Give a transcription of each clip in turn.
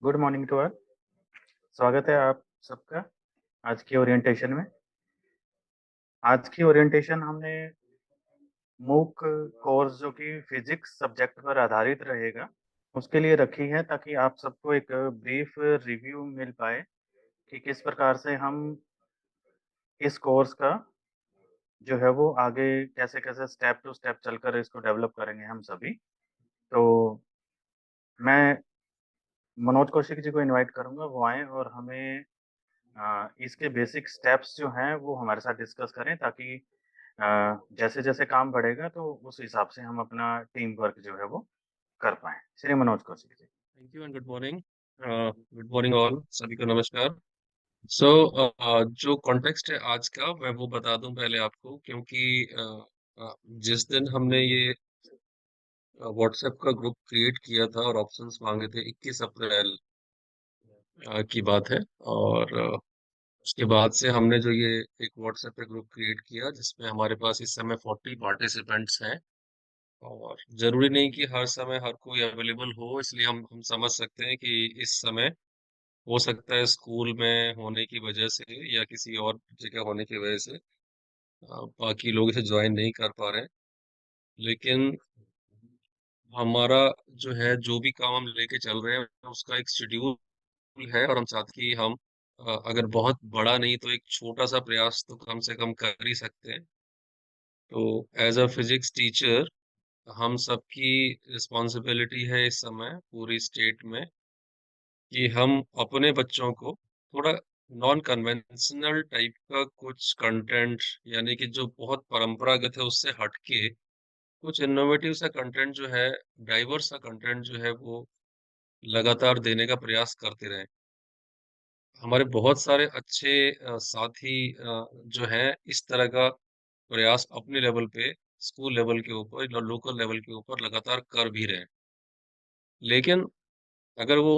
Good morning to all. स्वागत है आप सबका आज की ओरिएंटेशन में। आज की ओरिएंटेशन हमने मूक कोर्स जो कि फिजिक्स सब्जेक्ट पर आधारित रहेगा, उसके लिए रखी है ताकि आप सबको एक ब्रीफ रिव्यू मिल पाए कि किस प्रकार से हम इस कोर्स का जो है वो आगे कैसे-कैसे स्टेप टू स्टेप चलकर इसको डेवलप करेंगे हम सभी। तो मैं मनोज कौशिक जी को इनवाइट करूँगा, वो आएँ और हमें इसके बेसिक स्टेप्स जो हैं वो हमारे साथ डिस्कस करें ताकि जैसे-जैसे काम बढ़ेगा तो उस हिसाब से हम अपना टीम वर्क जो है वो कर पाएँ। Shri Manoj Kaushik ji. Thank you and good morning. Good morning all, सभी को नमस्कार। सो जो कॉन्टेक्स्ट है आज का मैं वो बता दूं पहले आपको, क्योंकि जिस दिन हमने ये व्हाट्सएप का ग्रुप क्रिएट किया था और ऑप्शंस मांगे थे 21 अप्रैल की बात है। और उसके बाद से हमने जो ये एक व्हाट्सएप पे ग्रुप क्रिएट किया जिसमें हमारे पास इस समय 40 पार्टिसिपेंट्स हैं। और जरूरी नहीं कि हर समय हर कोई अवेलेबल हो, इसलिए हम समझ सकते हैं कि इस समय हो सकता है स्कूल में होने की वजह से या किसी और जगह होने की वजह से बाकी लोग इसे ज्वाइन नहीं कर पा रहे हैं। लेकिन हमारा जो है, जो भी काम हम लेके चल रहे हैं उसका एक शेड्यूल है, और हम चाहते हैं कि हम अगर बहुत बड़ा नहीं तो एक छोटा सा प्रयास तो कम से कम कर ही सकते हैं। तो एज अ फिजिक्स टीचर हम सबकी रिस्पॉन्सिबिलिटी है इस समय पूरी स्टेट में कि हम अपने बच्चों को थोड़ा नॉन कन्वेंशनल टाइप का कुछ कंटेंट, यानी कि जो बहुत परंपरागत है उससे हटके कुछ इनोवेटिव सा कंटेंट जो है, डाइवर्स सा कंटेंट जो है वो लगातार देने का प्रयास करते रहें। हमारे बहुत सारे अच्छे साथी जो हैं इस तरह का प्रयास अपने लेवल पे, स्कूल लेवल के ऊपर या लोकल लेवल के ऊपर लगातार कर भी रहे हैं। लेकिन अगर वो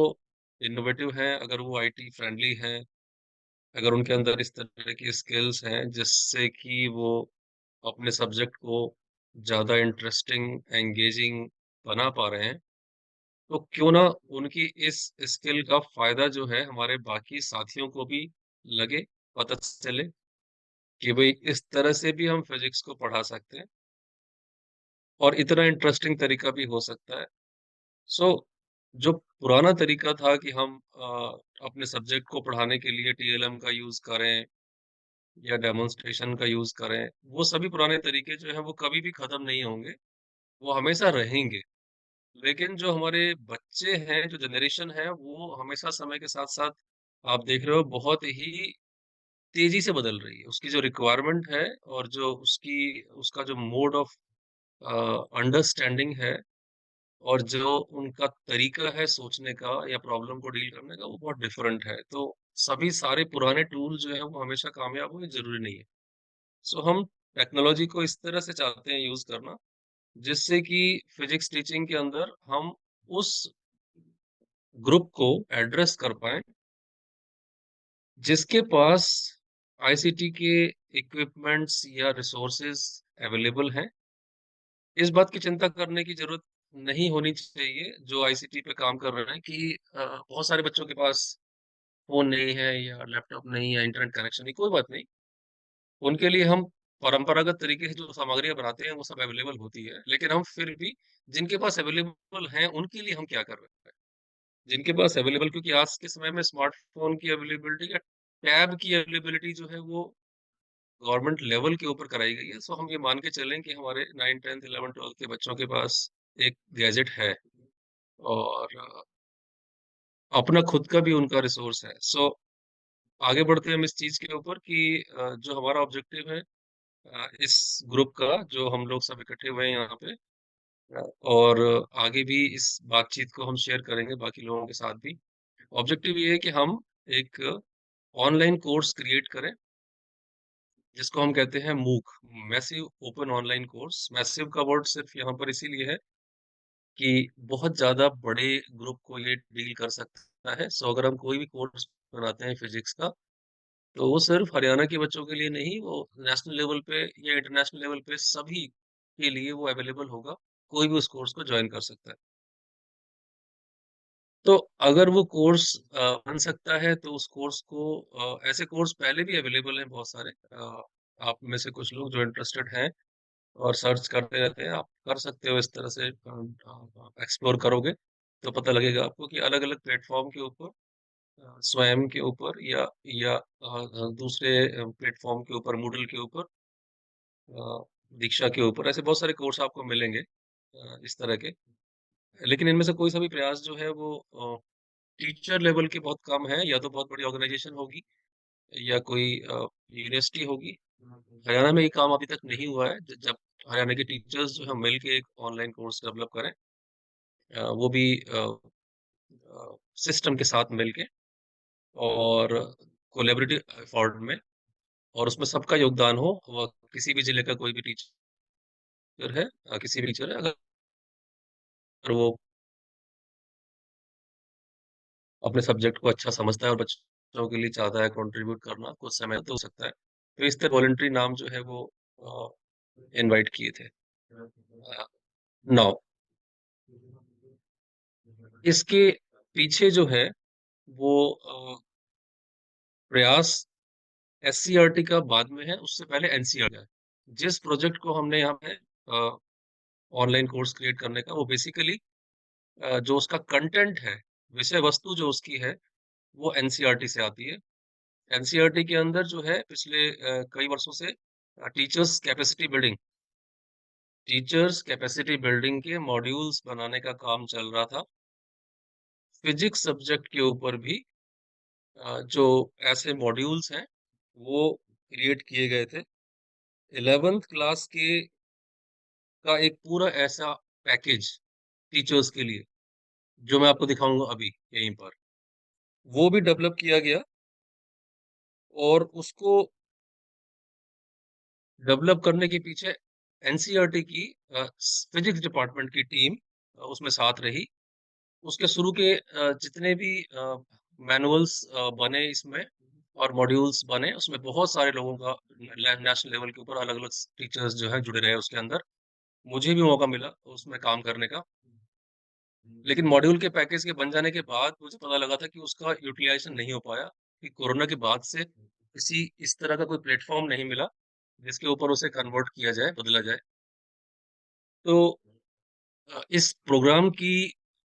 इनोवेटिव हैं, अगर वो आईटी फ्रेंडली हैं, अगर उनके अंदर इस तरह की स्किल्स हैं जिससे कि वो अपने सब्जेक्ट को ज़्यादा इंटरेस्टिंग, एंगेजिंग बना पा रहे हैं, तो क्यों ना उनकी इस स्किल का फायदा जो है हमारे बाकी साथियों को भी लगे, पता चले कि भाई इस तरह से भी हम फिजिक्स को पढ़ा सकते हैं और इतना इंटरेस्टिंग तरीका भी हो सकता है। सो जो पुराना तरीका था कि हम अपने सब्जेक्ट को पढ़ाने के लिए टीएलएम का यूज करें या डेमोन्स्ट्रेशन का यूज करें, वो सभी पुराने तरीके जो हैं वो कभी भी खत्म नहीं होंगे, वो हमेशा रहेंगे। लेकिन जो हमारे बच्चे हैं, जो जनरेशन है, वो हमेशा समय के साथ साथ आप देख रहे हो बहुत ही तेजी से बदल रही है। उसकी जो रिक्वायरमेंट है और जो उसकी उसका जो मोड ऑफ अंडरस्टैंडिंग है और जो उनका तरीका है सोचने का या प्रॉब्लम को डील करने का, वो बहुत डिफरेंट है। तो सभी सारे पुराने टूल जो है वो हमेशा कामयाब हो, ये जरूरी नहीं है। सो हम टेक्नोलॉजी को इस तरह से चाहते हैं यूज करना जिससे कि फिजिक्स टीचिंग के अंदर हम उस ग्रुप को एड्रेस कर पाए जिसके पास आईसीटी के इक्विपमेंट्स या रिसोर्सेज अवेलेबल हैं। इस बात की चिंता करने की जरूरत नहीं होनी चाहिए जो आईसीटी पे काम कर रहे हैं कि बहुत सारे बच्चों के पास फोन नहीं है या लैपटॉप नहीं है, इंटरनेट कनेक्शन नहीं, कोई बात नहीं। उनके लिए हम परंपरागत तरीके से जो सामग्रियां बनाते हैं वो सब अवेलेबल होती है, लेकिन हम फिर भी जिनके पास अवेलेबल हैं उनके लिए हम क्या कर रहे हैं, जिनके पास अवेलेबल, क्योंकि आज के समय में स्मार्टफोन की अवेलेबिलिटी या टैब की अवेलेबिलिटी जो है वो गवर्नमेंट लेवल के ऊपर कराई गई है। सो हम ये मान के चलें कि हमारे 9 10 11 12 के बच्चों के पास एक गैजेट है और अपना खुद का भी उनका रिसोर्स है। सो आगे बढ़ते हैं हम इस चीज के ऊपर कि जो हमारा ऑब्जेक्टिव है इस ग्रुप का, जो हम लोग सब इकट्ठे हुए हैं यहाँ पे, और आगे भी इस बातचीत को हम शेयर करेंगे बाकी लोगों के साथ भी। ऑब्जेक्टिव ये है कि हम एक ऑनलाइन कोर्स क्रिएट करें जिसको हम कहते हैं मूक, massive open online course. Massive का वर्ड सिर्फ यहाँ पर इसीलिए है कि बहुत ज्यादा बड़े ग्रुप को ये डील कर सकता है। सो अगर हम कोई भी कोर्स बनाते हैं फिजिक्स का, तो वो सिर्फ हरियाणा के बच्चों के लिए नहीं, वो नेशनल लेवल पे या इंटरनेशनल लेवल पे सभी के लिए वो अवेलेबल होगा। कोई भी उस कोर्स को ज्वाइन कर सकता है। तो अगर वो कोर्स बन सकता है तो उस कोर्स को ऐसे कोर्स पहले भी अवेलेबल हैं बहुत सारे। आप में से कुछ लोग जो इंटरेस्टेड हैं और सर्च करते रहते हैं, आप कर सकते हो इस तरह से। एक्सप्लोर करोगे तो पता लगेगा आपको कि अलग अलग प्लेटफॉर्म के ऊपर, स्वयं के ऊपर या दूसरे प्लेटफॉर्म के ऊपर, मूडल के ऊपर, दीक्षा के ऊपर, ऐसे बहुत सारे कोर्स आपको मिलेंगे इस तरह के। लेकिन इनमें से कोई सा भी प्रयास जो है वो टीचर लेवल के बहुत कम है, या तो बहुत बड़ी ऑर्गेनाइजेशन होगी या कोई यूनिवर्सिटी होगी। हरियाणा में ये काम अभी तक नहीं हुआ है। जब हरियाणा के टीचर्स जो है मिल के एक ऑनलाइन कोर्स डेवलप करें, वो भी सिस्टम के साथ मिलके और कोलैबोरेटिव एफर्ट में, और उसमें सबका योगदान हो, वह किसी भी जिले का कोई भी टीचर है, किसी भी टीचर है, अगर वो अपने सब्जेक्ट को अच्छा समझता है और बच्चों के लिए चाहता है कंट्रीब्यूट करना कुछ समय, तो हो सकता है। तो इस तरह वॉलंटरी नाम जो है वो इनवाइट किए थे। नाउ इसके पीछे जो है वो प्रयास एससीईआरटी का बाद में है, उससे पहले एनसीईआरटी है। जिस प्रोजेक्ट को हमने यहाँ पे ऑनलाइन कोर्स क्रिएट करने का, वो बेसिकली जो उसका कंटेंट है, विषय वस्तु जो उसकी है, वो एनसीईआरटी से आती है। एनसीईआरटी के अंदर जो है पिछले कई वर्षों से टीचर्स कैपेसिटी बिल्डिंग के मॉड्यूल्स बनाने का काम चल रहा था। फिजिक्स सब्जेक्ट के ऊपर भी जो ऐसे मॉड्यूल्स हैं वो क्रिएट किए गए थे। 11th क्लास के का एक पूरा ऐसा पैकेज टीचर्स के लिए, जो मैं आपको दिखाऊंगा अभी यहीं पर, वो भी डेवलप किया गया। और उसको डेवलप करने के पीछे एनसीईआरटी की फिजिक्स डिपार्टमेंट की टीम उसमें साथ रही। उसके शुरू के जितने भी मैनुअल्स बने इसमें और मॉड्यूल्स बने, उसमें बहुत सारे लोगों का नेशनल लेवल के ऊपर अलग अलग टीचर्स जो हैं जुड़े रहे उसके अंदर। मुझे भी मौका मिला उसमें काम करने का। लेकिन मॉड्यूल के पैकेज के बन जाने के बाद मुझे पता लगा था कि उसका यूटिलाइजेशन नहीं हो पाया, कि कोरोना के बाद से किसी इस तरह का कोई प्लेटफॉर्म नहीं मिला जिसके ऊपर उसे कन्वर्ट किया जाए, बदला जाए। तो इस प्रोग्राम की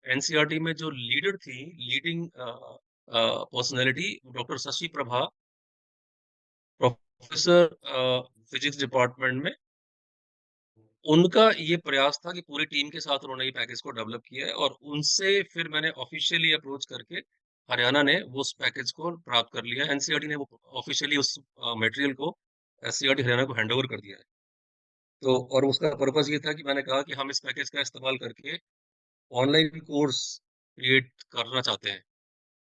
एनसीईआरटी में जो लीडर थी, leading personality, doctor Shashi Prabha, professor physics department में, उनका ये प्रयास था कि पूरी टीम के साथ उन्होंने ये पैकेज को डेवलप किया है। और उनसे फिर मैंने ऑफिशियली अप्रोच करके हरियाणा ने वो उस पैकेज को प्राप्त कर लिया। एनसीईआरटी ने वो ऑफिशियली उस मटेरियल को एससीईआरटी हरियाणा को हैंडओवर कर दिया है। तो और उसका पर्पस ये था कि मैंने कहा कि हम इस पैकेज का इस्तेमाल करके ऑनलाइन कोर्स क्रिएट करना चाहते हैं।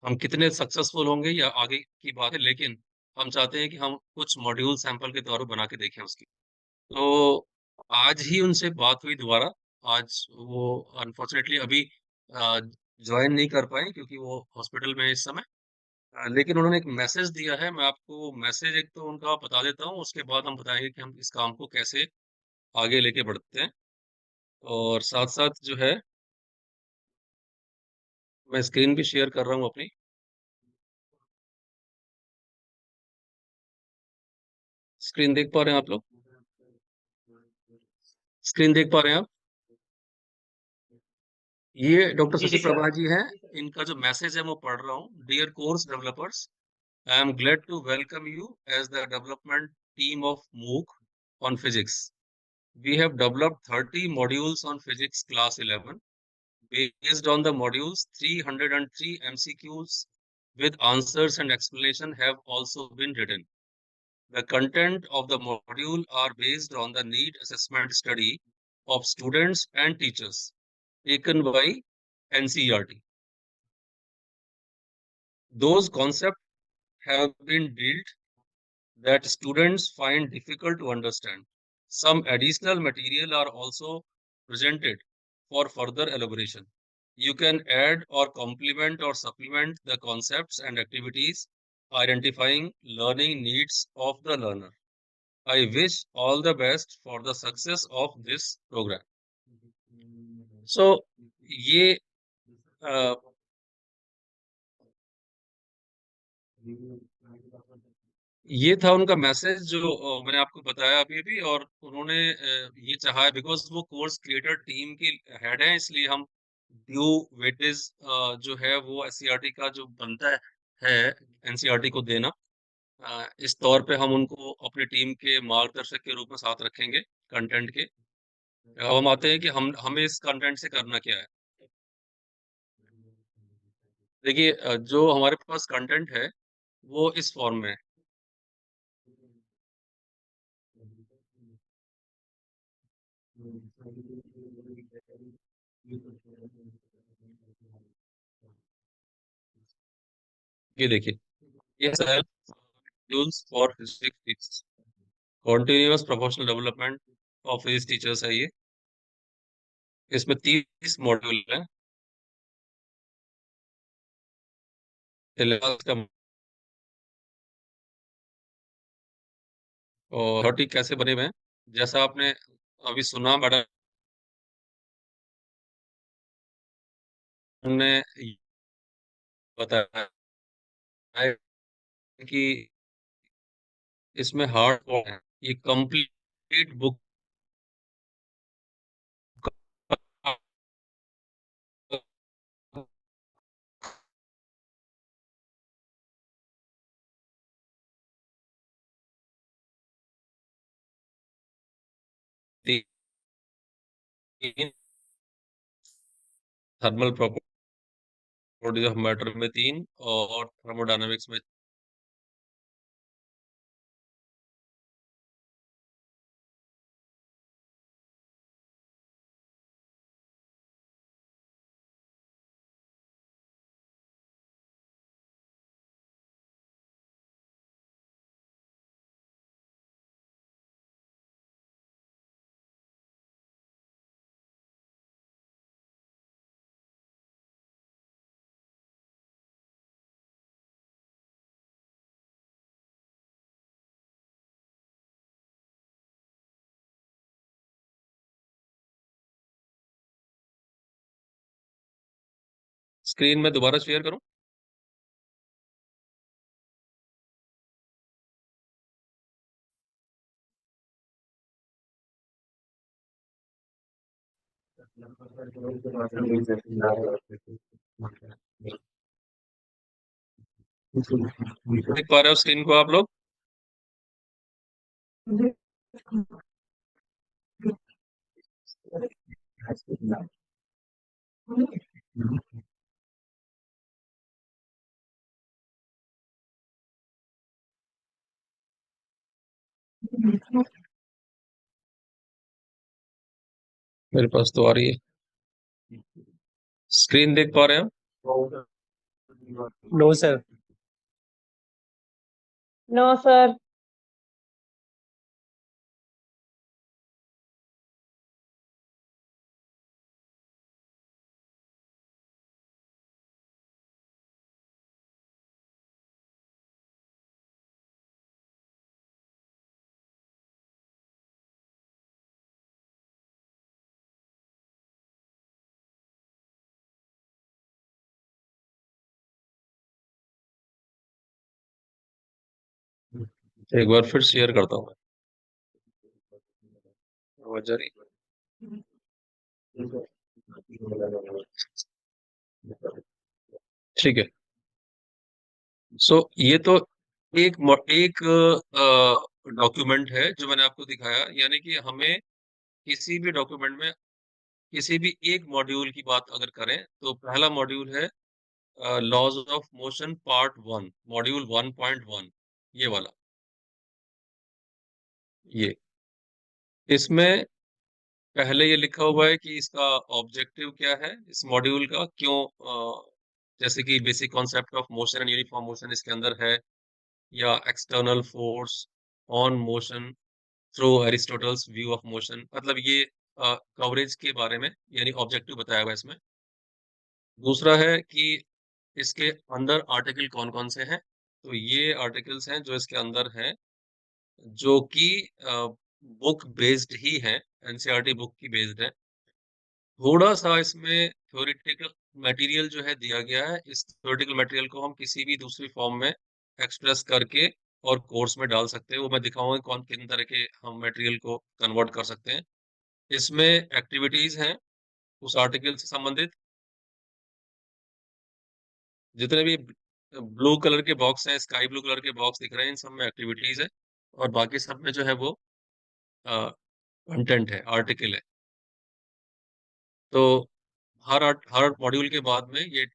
हम कितने सक्सेसफुल होंगे या आगे की बात है, लेकिन हम चाहते हैं कि हम कुछ मॉड्यूल सैंपल के तौर पर बना के देखें उसकी। तो आज ही उनसे बात हुई दोबारा। आज वो अनफॉर्चुनेटली अभी ज्वाइन नहीं कर पाए क्योंकि वो हॉस्पिटल में है इस समय। लेकिन उन्होंने एक मैसेज दिया है, मैं आपको मैसेज एक तो उनका बता देता हूँ, उसके बाद हम बताएंगे कि हम इस काम को कैसे आगे लेके बढ़ते हैं। और साथ साथ जो है, मैं स्क्रीन भी शेयर कर रहा हूँ अपनी। स्क्रीन देख पा रहे हैं आप लोग? स्क्रीन देख पा रहे हैं आप? ये डॉक्टर जी शशि सर। प्रभा जी हैं। इनका जो मैसेज है वो पढ़ रहा हूँ। Dear course developers, I am glad to welcome you as the development team of MOOC on physics. We have developed 30 modules on physics class 11 based on the modules. 303 MCQs with answers and explanation have also been written. The content of the module are based on the need assessment study of students and teachers taken by NCERT. Those concepts have been built that students find difficult to understand. Some additional material are also presented for further elaboration. You can add or complement or supplement the concepts and activities, identifying learning needs of the learner. I wish all the best for the success of this program. So, ये ये था उनका message जो मैंने आपको बताया अभी अभी। और उन्होंने ये चाहा है, बिकॉज वो कोर्स क्रिएटर टीम की हेड है, इसलिए हम ड्यू वेटेज जो है वो एससीईआरटी का जो बनता है एनसीईआरटी को देना, इस तौर पे हम उनको अपनी टीम के मार्गदर्शक के रूप में साथ रखेंगे कंटेंट के। अब हम आते हैं कि हम हमें इस कंटेंट से करना क्या है। देखिए, जो हमारे पास कंटेंट है वो इस फॉर्म में है। ये देखिए, ये self tools for physics continuous professional development of physics teachers है ये। इसमें 30 मॉड्यूल हैं। सिलेबस का और 30 कैसे बने हुए हैं, जैसा आपने अभी सुना मैडम ने बताया है कि इसमें हार्ड कोड है। ये complete book thermal properties of matter में 3 और थर्मोडायनामिक्स में। स्क्रीन में दोबारा शेयर करूं? देख पा रहे हो स्क्रीन को आप लोग? मेरे पास तो आ रही है। स्क्रीन देख पा रहे हो? No sir. No sir. एक बार फिर शेयर करता हूँ। आवाज आ रही है? ठीक है। सो ये तो एक डॉक्यूमेंट है जो मैंने आपको दिखाया, यानी कि हमें किसी भी डॉक्यूमेंट में किसी भी एक मॉड्यूल की बात अगर करें तो पहला मॉड्यूल है laws of motion part 1, module 1.1, ये वाला। ये इसमें पहले ये लिखा हुआ है कि इसका ऑब्जेक्टिव क्या है, इस मॉड्यूल का क्यों जैसे कि basic concept of motion and uniform motion इसके अंदर है, या external force on motion through Aristotle's view of motion, मतलब ये कवरेज के बारे में यानी ऑब्जेक्टिव बताया हुआ है इसमें। दूसरा है कि इसके अंदर आर्टिकल कौन कौन से हैं, तो ये आर्टिकल्स हैं जो इसके अंदर हैं, जो कि बुक बेस्ड ही हैं, एनसीईआरटी बुक की बेस्ड है। थोड़ा सा इसमें थ्योरेटिकल मटेरियल जो है दिया गया है, इस थ्योरेटिकल मटेरियल को हम किसी भी दूसरी फॉर्म में एक्सप्रेस करके और कोर्स में डाल सकते हैं। वो मैं दिखाऊंगा कौन किन तरह के हम मटेरियल को कन्वर्ट कर सकते हैं। इसमें एक्टिविटीज हैं उस आर्टिकल से संबंधित, जितने भी ब्लू कलर के बॉक्स हैं, स्काई ब्लू कलर के बॉक्स दिख रहे हैं, इन सब में एक्टिविटीज है, और बाकी सब में जो है वो कंटेंट है, आर्टिकल है। तो हर मॉड्यूल के बाद में ये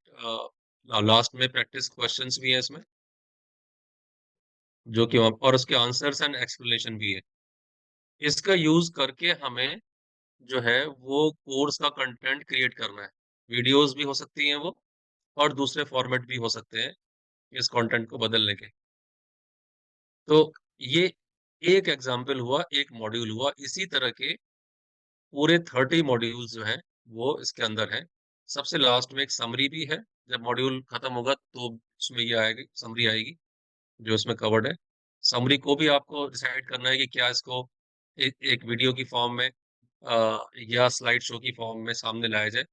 लास्ट में प्रैक्टिस क्वेश्चंस भी हैं इसमें, जो कि और उसके आंसर्स एंड एक्सप्लेनेशन भी है। इसका यूज करके हमें जो है वो कोर्स का कंटेंट क्रिएट करना है। वीडियोस भी हो सकती हैं वो, और दूसरे फॉर्मेट भी हो सकते हैं इस कंटेंट को बदलने के। तो ये एक एग्जाम्पल हुआ, एक मॉड्यूल हुआ। इसी तरह के पूरे 30 मॉड्यूल्स जो हैं वो इसके अंदर हैं। सबसे लास्ट में एक समरी भी है। जब मॉड्यूल खत्म होगा तो उसमें ये आएगी, समरी आएगी जो इसमें कवर्ड है। समरी को भी आपको डिसाइड करना है कि क्या इसको एक वीडियो की फॉर्म में या स्लाइड शो की फॉर्म में सामने लाया जाए।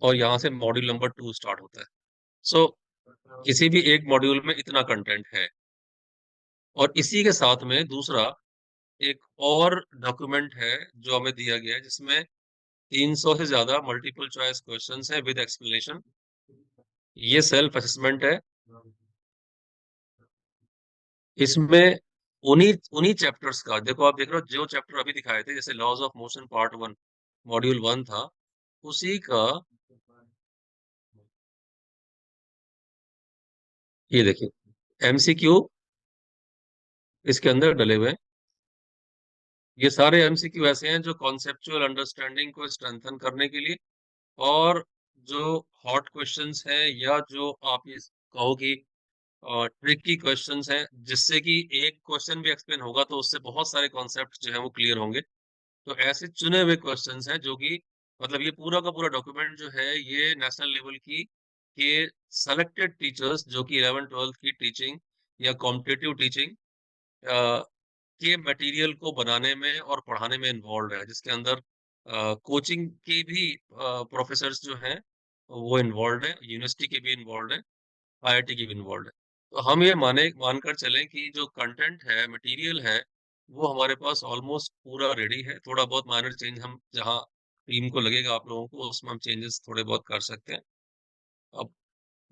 और यहाँ से मॉड्यूल नंबर 2 स्टार्ट होता है। सो किसी भी एक मॉड्यूल में इतना कंटेंट है। और इसी के साथ में दूसरा एक और डॉक्यूमेंट है जो हमें दिया गया है, जिसमें 300 से ज्यादा मल्टीपल चॉइस क्वेश्चंस हैं विद एक्सप्लेनेशन। ये सेल्फ असेसमेंट है। इसमें उन्हीं उन्हीं चैप्टर्स का, देखो आप देख रहे हो जो चैप्टर अभी दिखाए थे, जैसे laws of motion part 1 module 1 था, उसी का ये देखिए एमसीक्यू इसके अंदर डले हुए हैं। ये सारे एमसीक्यू ऐसे हैं जो कॉन्सेप्चुअल अंडरस्टैंडिंग को स्ट्रेंथन करने के लिए, और जो हॉट क्वेश्चंस हैं, या जो आप ये कहो कि ट्रिकी क्वेश्चंस हैं, जिससे कि एक क्वेश्चन भी एक्सप्लेन होगा तो उससे बहुत सारे कॉन्सेप्ट जो है वो क्लियर होंगे। तो ऐसे चुने हुए क्वेश्चंस हैं जो कि मतलब ये पूरा का पूरा डॉक्यूमेंट जो है ये नेशनल लेवल की के सेलेक्टेड टीचर्स जो कि 11th 12th की टीचिंग या कॉम्पिटिटिव टीचिंग के मटेरियल को बनाने में और पढ़ाने में इन्वॉल्व है, जिसके अंदर कोचिंग के भी प्रोफेसर्स जो हैं वो इन्वॉल्व है, यूनिवर्सिटी के भी इन्वॉल्व है, आईआईटी की भी इन्वॉल्व है। तो हम ये मानकर चलें कि जो कंटेंट है, मटेरियल है, वो हमारे पास ऑलमोस्ट पूरा रेडी है। थोड़ा बहुत माइनर चेंज हम जहाँ टीम को लगेगा, आप लोगों को, उसमें हम चेंजेस थोड़े बहुत कर सकते हैं अब।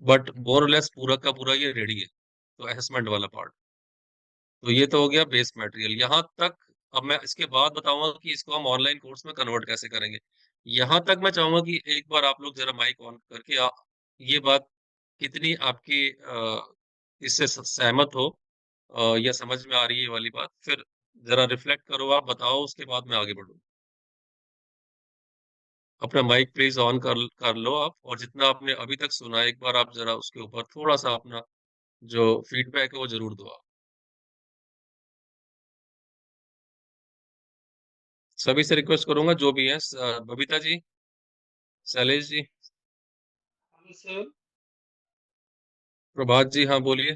बट मोर लेस पूरा का पूरा ये रेडी है। तो असेसमेंट वाला पार्ट तो ये तो हो गया बेस मटेरियल यहाँ तक। अब मैं इसके बाद बताऊंगा कि इसको हम ऑनलाइन कोर्स में कन्वर्ट कैसे करेंगे। यहाँ तक मैं चाहूंगा कि एक बार आप लोग जरा माइक ऑन करके ये बात कितनी आपकी इससे सहमत हो, या समझ में आ रही है ये वाली बात, फिर जरा रिफ्लेक्ट करो, आप बताओ, उसके बाद मैं आगे बढ़ूँ। अपना माइक प्लीज ऑन कर लो आप, और जितना आपने अभी तक सुना एक बार आप जरा उसके ऊपर थोड़ा सा अपना जो फीडबैक है वो जरूर दो आप। सभी से रिक्वेस्ट करूंगा जो भी है, बबीता जी, शैलेश जी, सर प्रभात जी, हाँ बोलिए।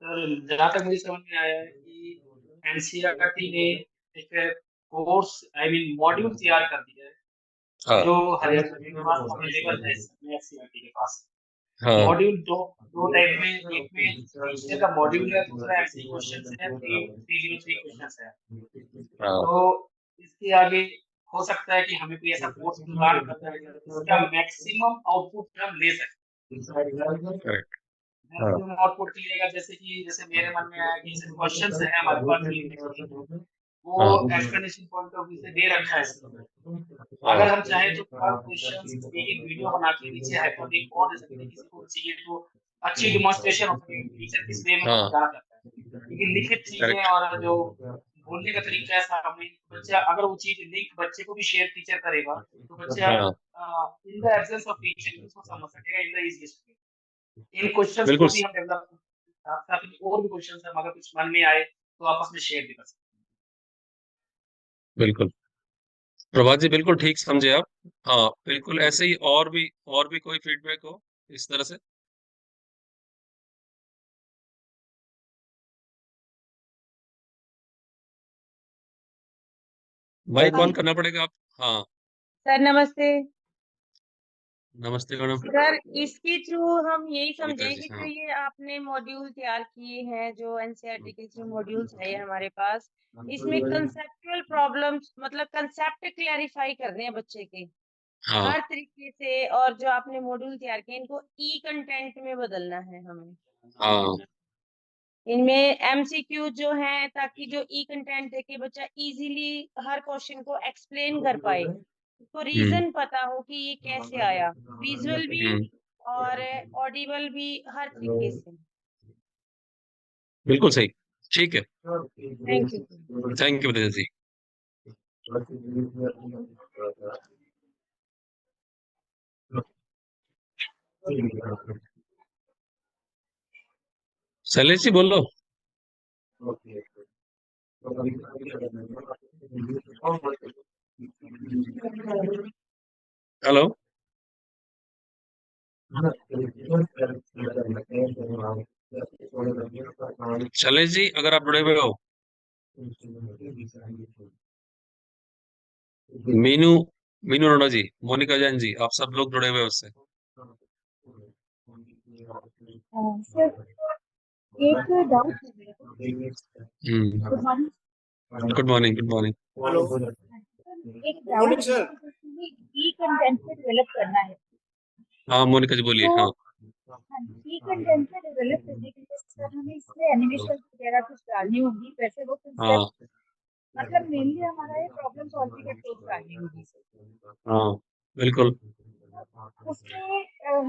जहाँ तक मुझे समझ में आया है कि एनसीईआरटी ने एक कोर्स आई मीन मॉड्यूल तैयार कर दिया है हाँ जो हरियाणा के पास अवेलेबल है इस समय एनसीईआरटी के पास। हाँ मॉड्यूल दो दो टाइप में, एक में रीजनल का मॉड्यूल है, दूसरा एमसी क्वेश्चन है, 303 क्वेश्चन है। हाँ, तो इसके आगे हो सकता है कि हमें कोई ऐसा कोर्स प्रदान करना है जिसका मैक्सिमम आउटपुट हम ले सकें। करेक्ट। हाँ मैक्सिमम आउटपुट मिलेगा, जैसे कि जैसे मेरे मन में आया कि जैसे क्वेश्चंस है हमारे पास वो हाँ एक्सप्लेनेशन पॉइंट ऑफ व्यू से दे रखा है इसमें। हाँ अगर हम चाहें तो हर क्वेश्चंस को एक एक वीडियो बना के नीचे हाइपरलिंक और दे सकते हैं, किसी को चाहिए तो अच्छी डिमॉन्स्ट्रेशन हो सके टीचर किस वे में हाँ, समझाना चाहता है। क्योंकि लिखित चीजें करेक्ट। और जो बोलने का तरीका है सामने बच्चा, अगर वो चीज लिंक बच्चे को भी शेयर टीचर करेगा तो बच्चा हाँ in the absence of teacher उसको समझ सकेगा in the easiest way. In questions बिल्कुल को भी हम डेवलप साथ साथ में और भी क्वेश्चंस हम अगर कुछ मन में आए तो आपस में शेयर भी कर सकते बिल्कुल प्रभात जी, बिल्कुल ठीक समझे आप। हाँ बिल्कुल ऐसे ही, और भी कोई फीडबैक हो इस तरह से। माइक हैं। ऑन करना पड़ेगा आप। हाँ सर नमस्ते। नमस्ते मैडम। सर इसके थ्रू हम यही कविता समझें जी, कि जो हाँ। ये आपने मॉड्यूल तैयार किए हैं, जो एनसीईआरटी के थ्रू मॉड्यूल्स है हमारे पास, इसमें कंसेप्चुअल प्रॉब्लम्स मतलब कंसेप्ट क्लैरिफाई कर रहे हैं बच्चे के हाँ। हर तरीके से, और जो आपने मॉड्यूल तैयार किए इनको ई कंटेंट में बदलना है हमें। हाँ। इनमें एमसीक्यू जो है, ताकि जो ई कंटेंट देके बच्चा इजीली हर क्वेश्चन को एक्सप्लेन कर पाए, उसको रीजन पता हो कि ये कैसे आया, विजुअल भी और ऑडिबल भी, हर तरीके से। बिल्कुल सही। ठीक है। Thank you sir. Thank you Vidya ji. Shailesh ji बोलो। हेलो। शैलेश जी अगर आप जुड़े हुए हो। मीनू मीनू अरोड़ा जी, मोनिका जैन जी, आप सब लोग जुड़े हुए हो उससे। सर एक डाउट है मेरे को। Good morning. Good morning. Good morning. Hello एक डाउट है ई कंटेंट पे डेवलप करना है, हाँ मोनिका जी बोलिए। तो हाँ। ई कंटेंट पे डेवलप करने के लिए सर हमें इसमें एनिमेशन वगैरह कुछ डालनी होगी, वैसे वो हाँ। कंसेप्ट मतलब मेनली हमारा ये प्रॉब्लम सॉल्विंग अप्रोच डालनी होगी। हाँ बिल्कुल। उसमें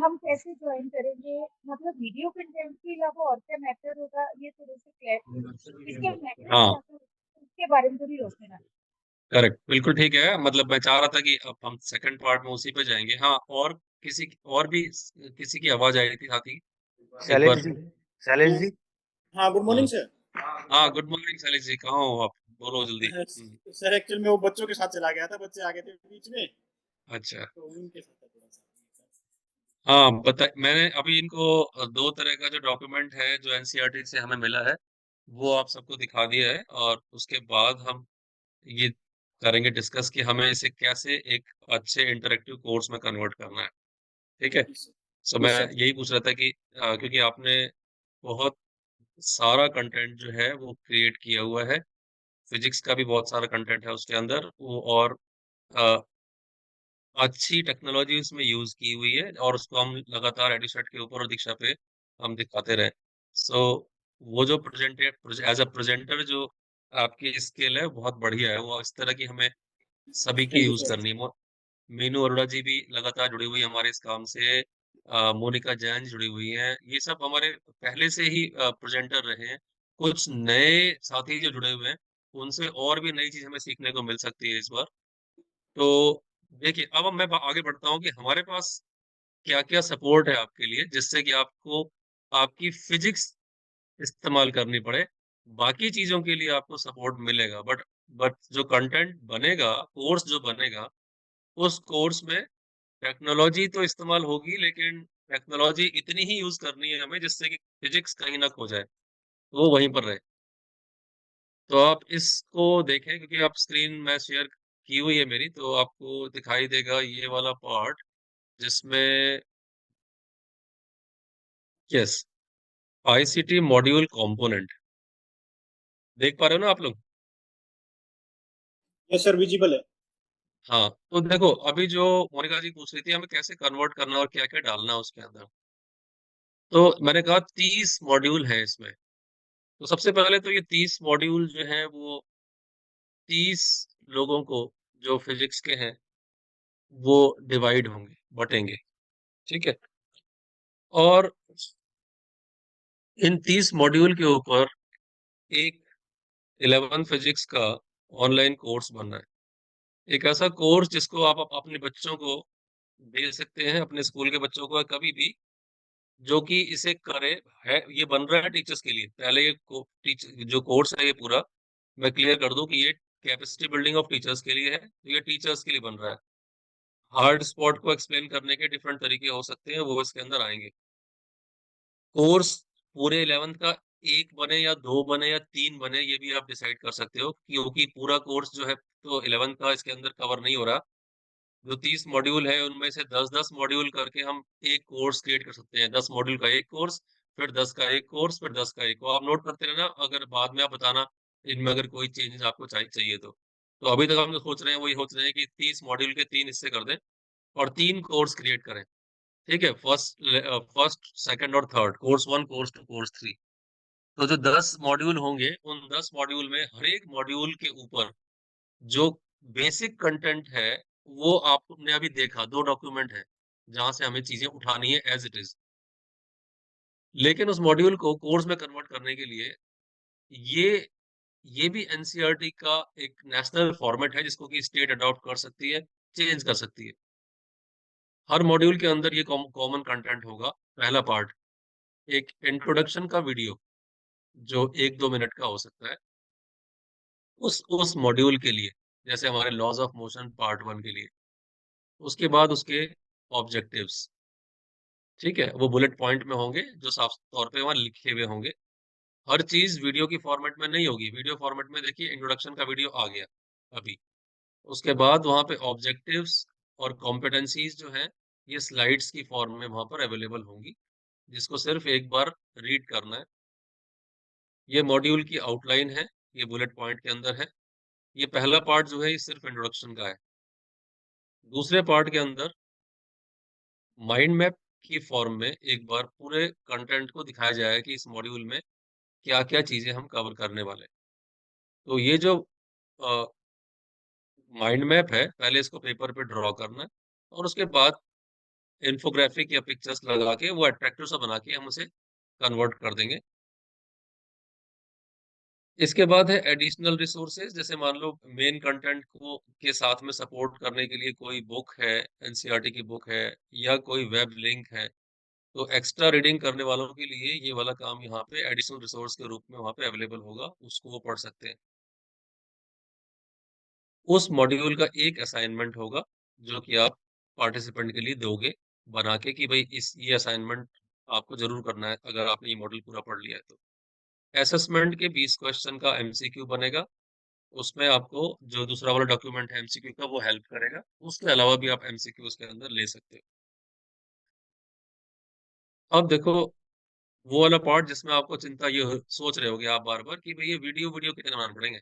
हम कैसे ज्वाइन करेंगे, मतलब वीडियो कंटेंट के अलावा और क्या मैटर होगा, ये थोड़े से क्लियर, इसके मैटर हाँ क्या है उसके बारे में थोड़ी रोशनी डालें। करेक्ट, बिल्कुल ठीक है। मतलब मैं चाह रहा था कि अब हम सेकंड पार्ट में उसी पे जाएंगे। हाँ, और और भी किसी की आवाज आई थी साथी। एक शैलेश बार। जी, शैलेश जी। हाँ गुड मॉर्निंग सर। हाँ गुड मॉर्निंग शैलेश जी, कहाँ हो आप? बोलो जल्दी। सर एक्चुअल में वो बच्चों के साथ चला गया था, बच्चे आ गए थे बीच में, अच्छा। तो उनके साथ था थोड़ा सा। हाँ बता, मैंने अभी इनको दो तरह का जो डॉक्यूमेंट है जो एनसीईआरटी से हमें मिला है वो आप सबको दिखा दिया है, और उसके बाद हम ये करेंगे डिस्कस कि हमें इसे कैसे एक अच्छे इंटरेक्टिव कोर्स में कन्वर्ट करना है। ठीक है। सो मैं यही पूछ रहा था कि क्योंकि आपने बहुत सारा कंटेंट जो है वो क्रिएट किया हुआ है, फिजिक्स का भी बहुत सारा कंटेंट है उसके अंदर वो, और अ, अच्छी टेक्नोलॉजी उसमें यूज की हुई है, और उसको हम लगातार एडिसेट के ऊपर और दीक्षा पे हम दिखाते रहे। सो वो जो प्रेजेंटेड एज अ प्रेजेंटर जो आपकी स्किल है बहुत बढ़िया है, वो इस तरह की हमें सभी की थैंक यू यूज सर। करनी है। मीनू अरोड़ा जी भी लगातार जुड़ी हुई है हमारे इस काम से। मोनिका जैन जुड़ी हुई हैं, ये सब हमारे पहले से ही प्रेजेंटर रहे हैं। कुछ नए साथी जो जुड़े हुए हैं, उनसे और भी नई चीज हमें सीखने को मिल सकती है इस बार। तो देखिए, अब मैं आगे बढ़ता हूँ कि हमारे पास क्या क्या सपोर्ट है आपके लिए, जिससे कि आपको आपकी फिजिक्स इस्तेमाल करनी पड़े। बाकी चीजों के लिए आपको सपोर्ट मिलेगा, बट जो कंटेंट बनेगा, कोर्स जो बनेगा, उस कोर्स में टेक्नोलॉजी तो इस्तेमाल होगी, लेकिन टेक्नोलॉजी इतनी ही यूज करनी है हमें जिससे कि फिजिक्स कहीं ना खो जाए, वो वहीं पर रहे। तो आप इसको देखें, क्योंकि आप स्क्रीन मैं शेयर की हुई है मेरी, तो आपको दिखाई देगा ये वाला पार्ट जिसमें यस, आईसीटी मॉड्यूल कंपोनेंट देख पा रहे हो ना आप लोग? यस सर विजिबल है। हाँ, तो देखो अभी जो मोनिका जी पूछ रही थी हमें कैसे कन्वर्ट करना और क्या क्या डालना है उसके अंदर, तो मैंने कहा 30 मॉड्यूल है इसमें। तो सबसे पहले तो ये 30 मॉड्यूल जो है वो 30 लोगों को जो फिजिक्स के हैं वो डिवाइड होंगे, बटेंगे। ठीक है। और इन 30 मॉड्यूल के ऊपर एक 11 फिजिक्स का ऑनलाइन कोर्स बनना है। एक ऐसा कोर्स जिसको आप अपने बच्चों को दे सकते हैं, अपने स्कूल के बच्चों को कभी भी, जो कि इसे करे। है ये बन रहा है टीचर्स के लिए। पहले ये जो कोर्स है ये पूरा मैं क्लियर कर दूं कि ये कैपेसिटी बिल्डिंग ऑफ टीचर्स के लिए है, तो ये टीचर्स के लिए बन रहा है। हार्ड स्पॉट को एक्सप्लेन करने के डिफरेंट तरीके हो सकते हैं, वो इसके अंदर आएंगे। कोर्स पूरे 11th का एक बने या दो बने या तीन बने, ये भी आप डिसाइड कर सकते हो, क्योंकि पूरा कोर्स जो है तो 11th का इसके अंदर कवर नहीं हो रहा। जो 30 मॉड्यूल है उनमें से 10-10 मॉड्यूल करके हम एक कोर्स क्रिएट कर सकते हैं। 10 मॉड्यूल का एक कोर्स, फिर 10 का एक कोर्स, फिर 10 का एक। वो आप नोट करते रहना, अगर बाद में आप बताना इनमें अगर कोई चेंजेस आपको चाहिए तो। तो अभी तक हम जो सोच रहे हैं वही सोच रहे हैं कि 30 मॉड्यूल के 3 हिस्से कर दें और 3 कोर्स क्रिएट करें। ठीक है? फर्स्ट, सेकंड और थर्ड, कोर्स 1, कोर्स 2, कोर्स 3। तो जो 10 मॉड्यूल होंगे, उन 10 मॉड्यूल में हर एक मॉड्यूल के ऊपर जो बेसिक कंटेंट है, वो आपने अभी देखा, 2 डॉक्यूमेंट है, जहाँ से हमें चीज़ें उठानी है एज़ इट इज़। लेकिन उस मॉड्यूल को कोर्स में कन्वर्ट करने के लिए ये ये भी एनसीईआरटी का एक नेशनल फॉर्मेट है जिसको कि स्टेट अडॉप्ट कर सकती है, चेंज कर सकती है। हर मॉड्यूल के अंदर ये कॉमन कंटेंट होगा। पहला पार्ट, एक इंट्रोडक्शन का वीडियो जो 1-2 मिनट का हो सकता है, उस मॉड्यूल के लिए, जैसे हमारे लॉज़ ऑफ मोशन पार्ट 1 के लिए। उसके बाद उसके ऑब्जेक्टिव्स, ठीक है? वो बुलेट पॉइंट में होंगे जो साफ तौर पे वहाँ लिखे हुए होंगे। हर चीज़ वीडियो की फॉर्मेट में नहीं होगी। वीडियो फॉर्मेट में देखिए इंट्रोडक्शन का वीडियो आ गया अभी। उसके बाद वहाँ पे ऑब्जेक्टिव्स और कॉम्पिटेंसीज़ जो हैं, ये स्लाइड्स की फॉर्म में वहाँ पर अवेलेबल होंगी, जिसको सिर्फ़ एक बार रीड करना है। ये मॉड्यूल की आउटलाइन है, ये बुलेट पॉइंट के अंदर है। ये पहला पार्ट जो है ये सिर्फ़ इंट्रोडक्शन का है। दूसरे पार्ट के अंदर माइंड मैप की फॉर्म में एक बार पूरे कंटेंट को दिखाया जाएगा कि इस मॉड्यूल में क्या-क्या चीज़ें हम कवर करने वाले हैं। तो ये जो अ, माइंड मैप है, पहले इसको पेपर पे ड्रॉ करना है और उसके बाद इन्फोग्राफिक या पिक्चर्स लगा के वो अट्रैक्टिव सा बना के हम उसे कन्वर्ट कर देंगे। इसके बाद है एडिशनल रिसोर्सेज, जैसे मान लो मेन कंटेंट को के साथ में सपोर्ट करने के लिए कोई बुक है, एनसीईआरटी की बुक है या कोई वेब लिंक है, तो एक्स्ट्रा रीडिंग करने वालों के लिए ये वाला काम यहाँ पे एडिशनल रिसोर्स के रूप में वहाँ पे अवेलेबल होगा, उसको वो पढ़ सकते हैं। उस मॉड्यूल का एक असाइनमेंट होगा जो कि आप पार्टिसिपेंट के लिए दोगे बना के कि भाई इस ये असाइनमेंट आपको ज़रूर करना है अगर आपने ये मॉड्यूल पूरा पढ़ लिया है तो। असेसमेंट के 20 क्वेश्चन का एमसीक्यू बनेगा, उसमें आपको जो दूसरा वाला डॉक्यूमेंट है एमसीक्यू का वो हेल्प करेगा। उसके अलावा भी आप एमसीक्यू उसके अंदर ले सकते हो। अब देखो वो वाला पार्ट जिसमें आपको चिंता ये सोच रहे होगे आप बार-बार कि भई ये वीडियो वीडियो कितने बनाने पड़ेंगे?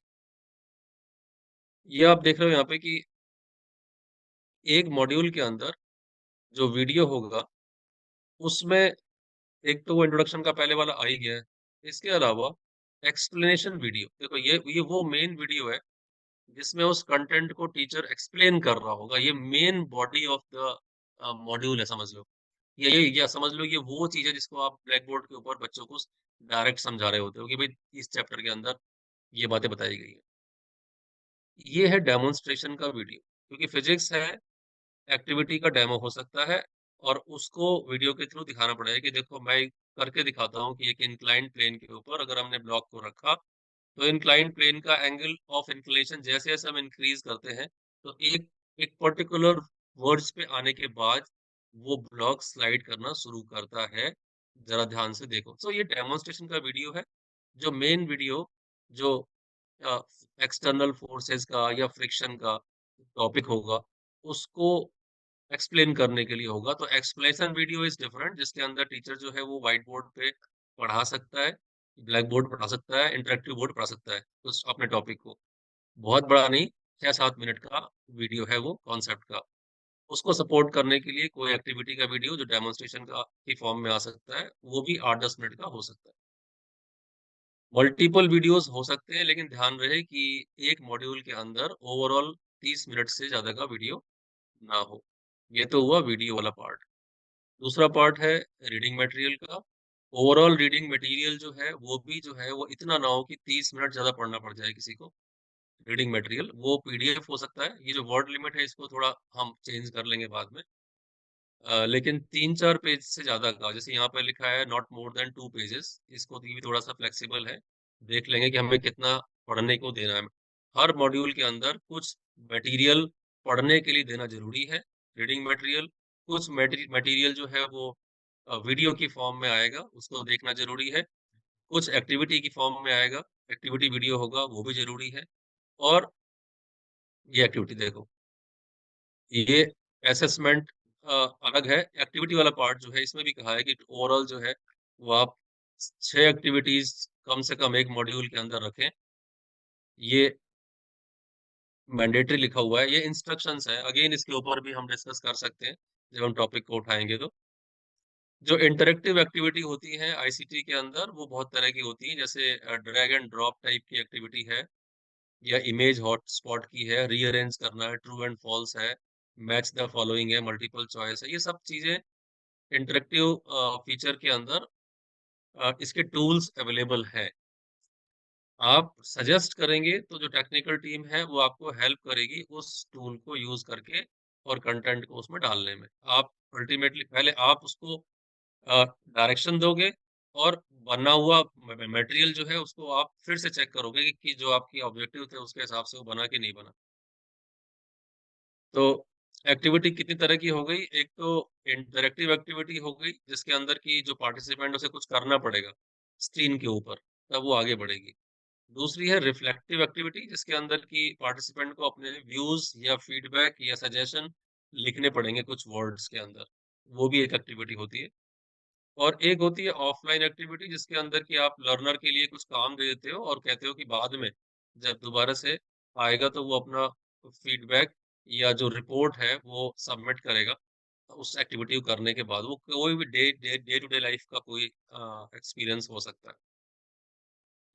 ये आप देख रहे हो यहाँ पे कि एक मॉड्यूल के अंदर जो वीडियो होगा उसमें एक तो वो इंट्रोडक्शन का पहले वाला आ ही गया है। इसके अलावा एक्सप्लेनेशन वीडियो, देखो ये वो मेन वीडियो है जिसमें उस कंटेंट को टीचर एक्सप्लेन कर रहा होगा। ये main body of the module है, समझ लो। या समझ लो ये वो चीज़ है जिसको आप ब्लैक बोर्ड के ऊपर बच्चों को डायरेक्ट समझा रहे होते हो कि भाई इस चैप्टर के अंदर ये बातें बताई गई हैं। ये है डेमोन्स्ट्रेशन का वीडियो, क्योंकि फिजिक्स है, एक्टिविटी का डेमो हो सकता है और उसको वीडियो के थ्रू दिखाना पड़ेगा कि देखो मैं करके दिखाता हूँ कि एक इंक्लाइंड प्लेन के ऊपर अगर हमने ब्लॉक को रखा तो इंक्लाइंड प्लेन का एंगल ऑफ इंक्लिनेशन जैसे-जैसे हम इंक्रीज करते हैं तो एक एक पर्टिकुलर वर्ड्स पे आने के बाद वो ब्लॉक स्लाइड करना शुरू करता है। ज़रा ध्यान से देखो। तो ये डेमोन्स्ट्रेशन का वीडियो है। जो मेन वीडियो जो अ, एक्सटर्नल फोर्सेस का या फ्रिक्शन का टॉपिक होगा, उसको एक्सप्लेन करने के लिए होगा। तो एक्सप्लेनेशन वीडियो इज़ डिफरेंट, जिसके अंदर टीचर जो है वो व्हाइट बोर्ड पे पढ़ा सकता है, ब्लैक बोर्ड पढ़ा सकता है, इंटरैक्टिव बोर्ड पढ़ा सकता है उस अपने टॉपिक को। बहुत बड़ा नहीं, 6-7 मिनट का वीडियो है वो कॉन्सेप्ट का। उसको सपोर्ट करने के लिए कोई एक्टिविटी का वीडियो जो डेमोन्स्ट्रेशन का की फॉर्म में आ सकता है, वो भी 8-10 मिनट का हो सकता है। मल्टीपल वीडियोज़ हो सकते हैं, लेकिन ध्यान रहे कि एक मॉड्यूल के अंदर ओवरऑल 30 मिनट से ज़्यादा का वीडियो ना हो। ये तो हुआ वीडियो वाला पार्ट। दूसरा पार्ट है रीडिंग मटेरियल का। ओवरऑल रीडिंग मटेरियल जो है, वो भी जो है वो इतना ना हो कि 30 मिनट ज़्यादा पढ़ना पड़ जाए किसी को। रीडिंग मटेरियल वो पीडीएफ हो सकता है। ये जो वर्ड लिमिट है इसको थोड़ा हम चेंज कर लेंगे बाद में। लेकिन 3-4 पेज से ज़्यादा का, जैसे यहाँ पे लिखा है नॉट मोर देन 2 पेजेज़, इसको ये भी थोड़ा-सा फ्लेक्सिबल है। देख लेंगे कि हमें कितना पढ़ने को देना है। हर मॉड्यूल के अंदर कुछ मटेरियल पढ़ने के लिए देना ज़रूरी है, रीडिंग मटेरियल। कुछ मटेरियल जो है वो वीडियो की फॉर्म में आएगा, उसको देखना ज़रूरी है। कुछ एक्टिविटी की फॉर्म में आएगा, एक्टिविटी वीडियो होगा, वो भी ज़रूरी है। और ये एक्टिविटी देखो, ये असेसमेंट अलग है। एक्टिविटी वाला पार्ट जो है इसमें भी कहा है कि ओवरऑल जो है वो आप 6 एक्टिविटीज कम से कम एक मॉड्यूल के अंदर रखें। ये मैंडेटरी लिखा हुआ है, ये इंस्ट्रक्शंस है। अगेन इसके ऊपर भी हम डिस्कस कर सकते हैं जब हम टॉपिक को उठाएंगे। तो जो इंटरेक्टिव एक्टिविटी होती है आईसीटी के अंदर वो बहुत तरह की होती है, जैसे ड्रैग एंड ड्रॉप टाइप की एक्टिविटी है, या इमेज हॉटस्पॉट की है, रीअरेंज करना है, ट्रू एंड फॉल्स है, मैच द फॉलोइंग है, मल्टीपल चॉइस है। ये सब चीजें इंटरेक्टिव फीचर के अंदर इसके टूल्स अवेलेबल है। आप सजेस्ट करेंगे तो जो टेक्निकल टीम है वो आपको हेल्प करेगी उस टूल को यूज करके और कंटेंट को उसमें डालने में। आप अल्टीमेटली पहले आप उसको डायरेक्शन दोगे, और बना हुआ मटेरियल जो है उसको आप फिर से चेक करोगे कि जो आपकी ऑब्जेक्टिव थे उसके हिसाब से वो बना कि नहीं बना। तो एक्टिविटी कितनी तरह की हो गई? एक तो इंटरेक्टिव एक्टिविटी हो गई जिसके अंदर की जो पार्टिसिपेंट उसे कुछ करना पड़ेगा स्क्रीन के ऊपर, तब वो आगे बढ़ेगी। दूसरी है रिफ्लेक्टिव एक्टिविटी जिसके अंदर की पार्टिसिपेंट को अपने व्यूज या फीडबैक या सजेशन लिखने पड़ेंगे कुछ वर्ड्स के अंदर, वो भी एक एक्टिविटी होती है। और एक होती है ऑफलाइन एक्टिविटी जिसके अंदर की आप लर्नर के लिए कुछ काम दे देते हो और कहते हो कि बाद में जब दोबारा से आएगा तो वो अपना फीडबैक या जो रिपोर्ट है वो सबमिट करेगा उस एक्टिविटी को करने के बाद। वो कोई भी डे टू डे लाइफ का कोई एक्सपीरियंस हो सकता है।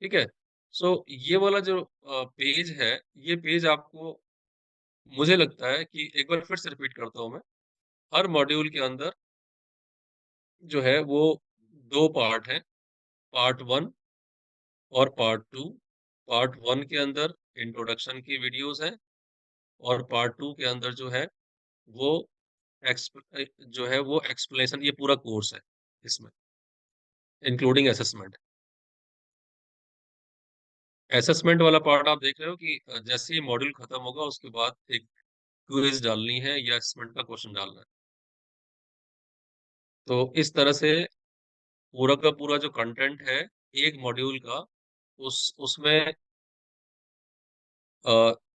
ठीक है। सो ये वाला जो पेज है, ये पेज आपको, मुझे लगता है कि एक बार फिर से रिपीट करता हूँ मैं, हर मॉड्यूल के अंदर जो है वो 2 पार्ट है, पार्ट 1 और पार्ट 2। पार्ट 1 के अंदर इंट्रोडक्शन की वीडियोस हैं, और पार्ट 2 के अंदर जो है वो जो है वो एक्सप्लेनेशन, ये पूरा कोर्स है इसमें, इंक्लूडिंग असेसमेंट। असेसमेंट वाला पार्ट आप देख रहे हो कि जैसे ही मॉड्यूल खत्म होगा उसके बाद एक क्विज डालनी है या असेसमेंट का क्वेश्चन डालना है। तो इस तरह से पूरा का पूरा जो कंटेंट है एक मॉड्यूल का, उसमें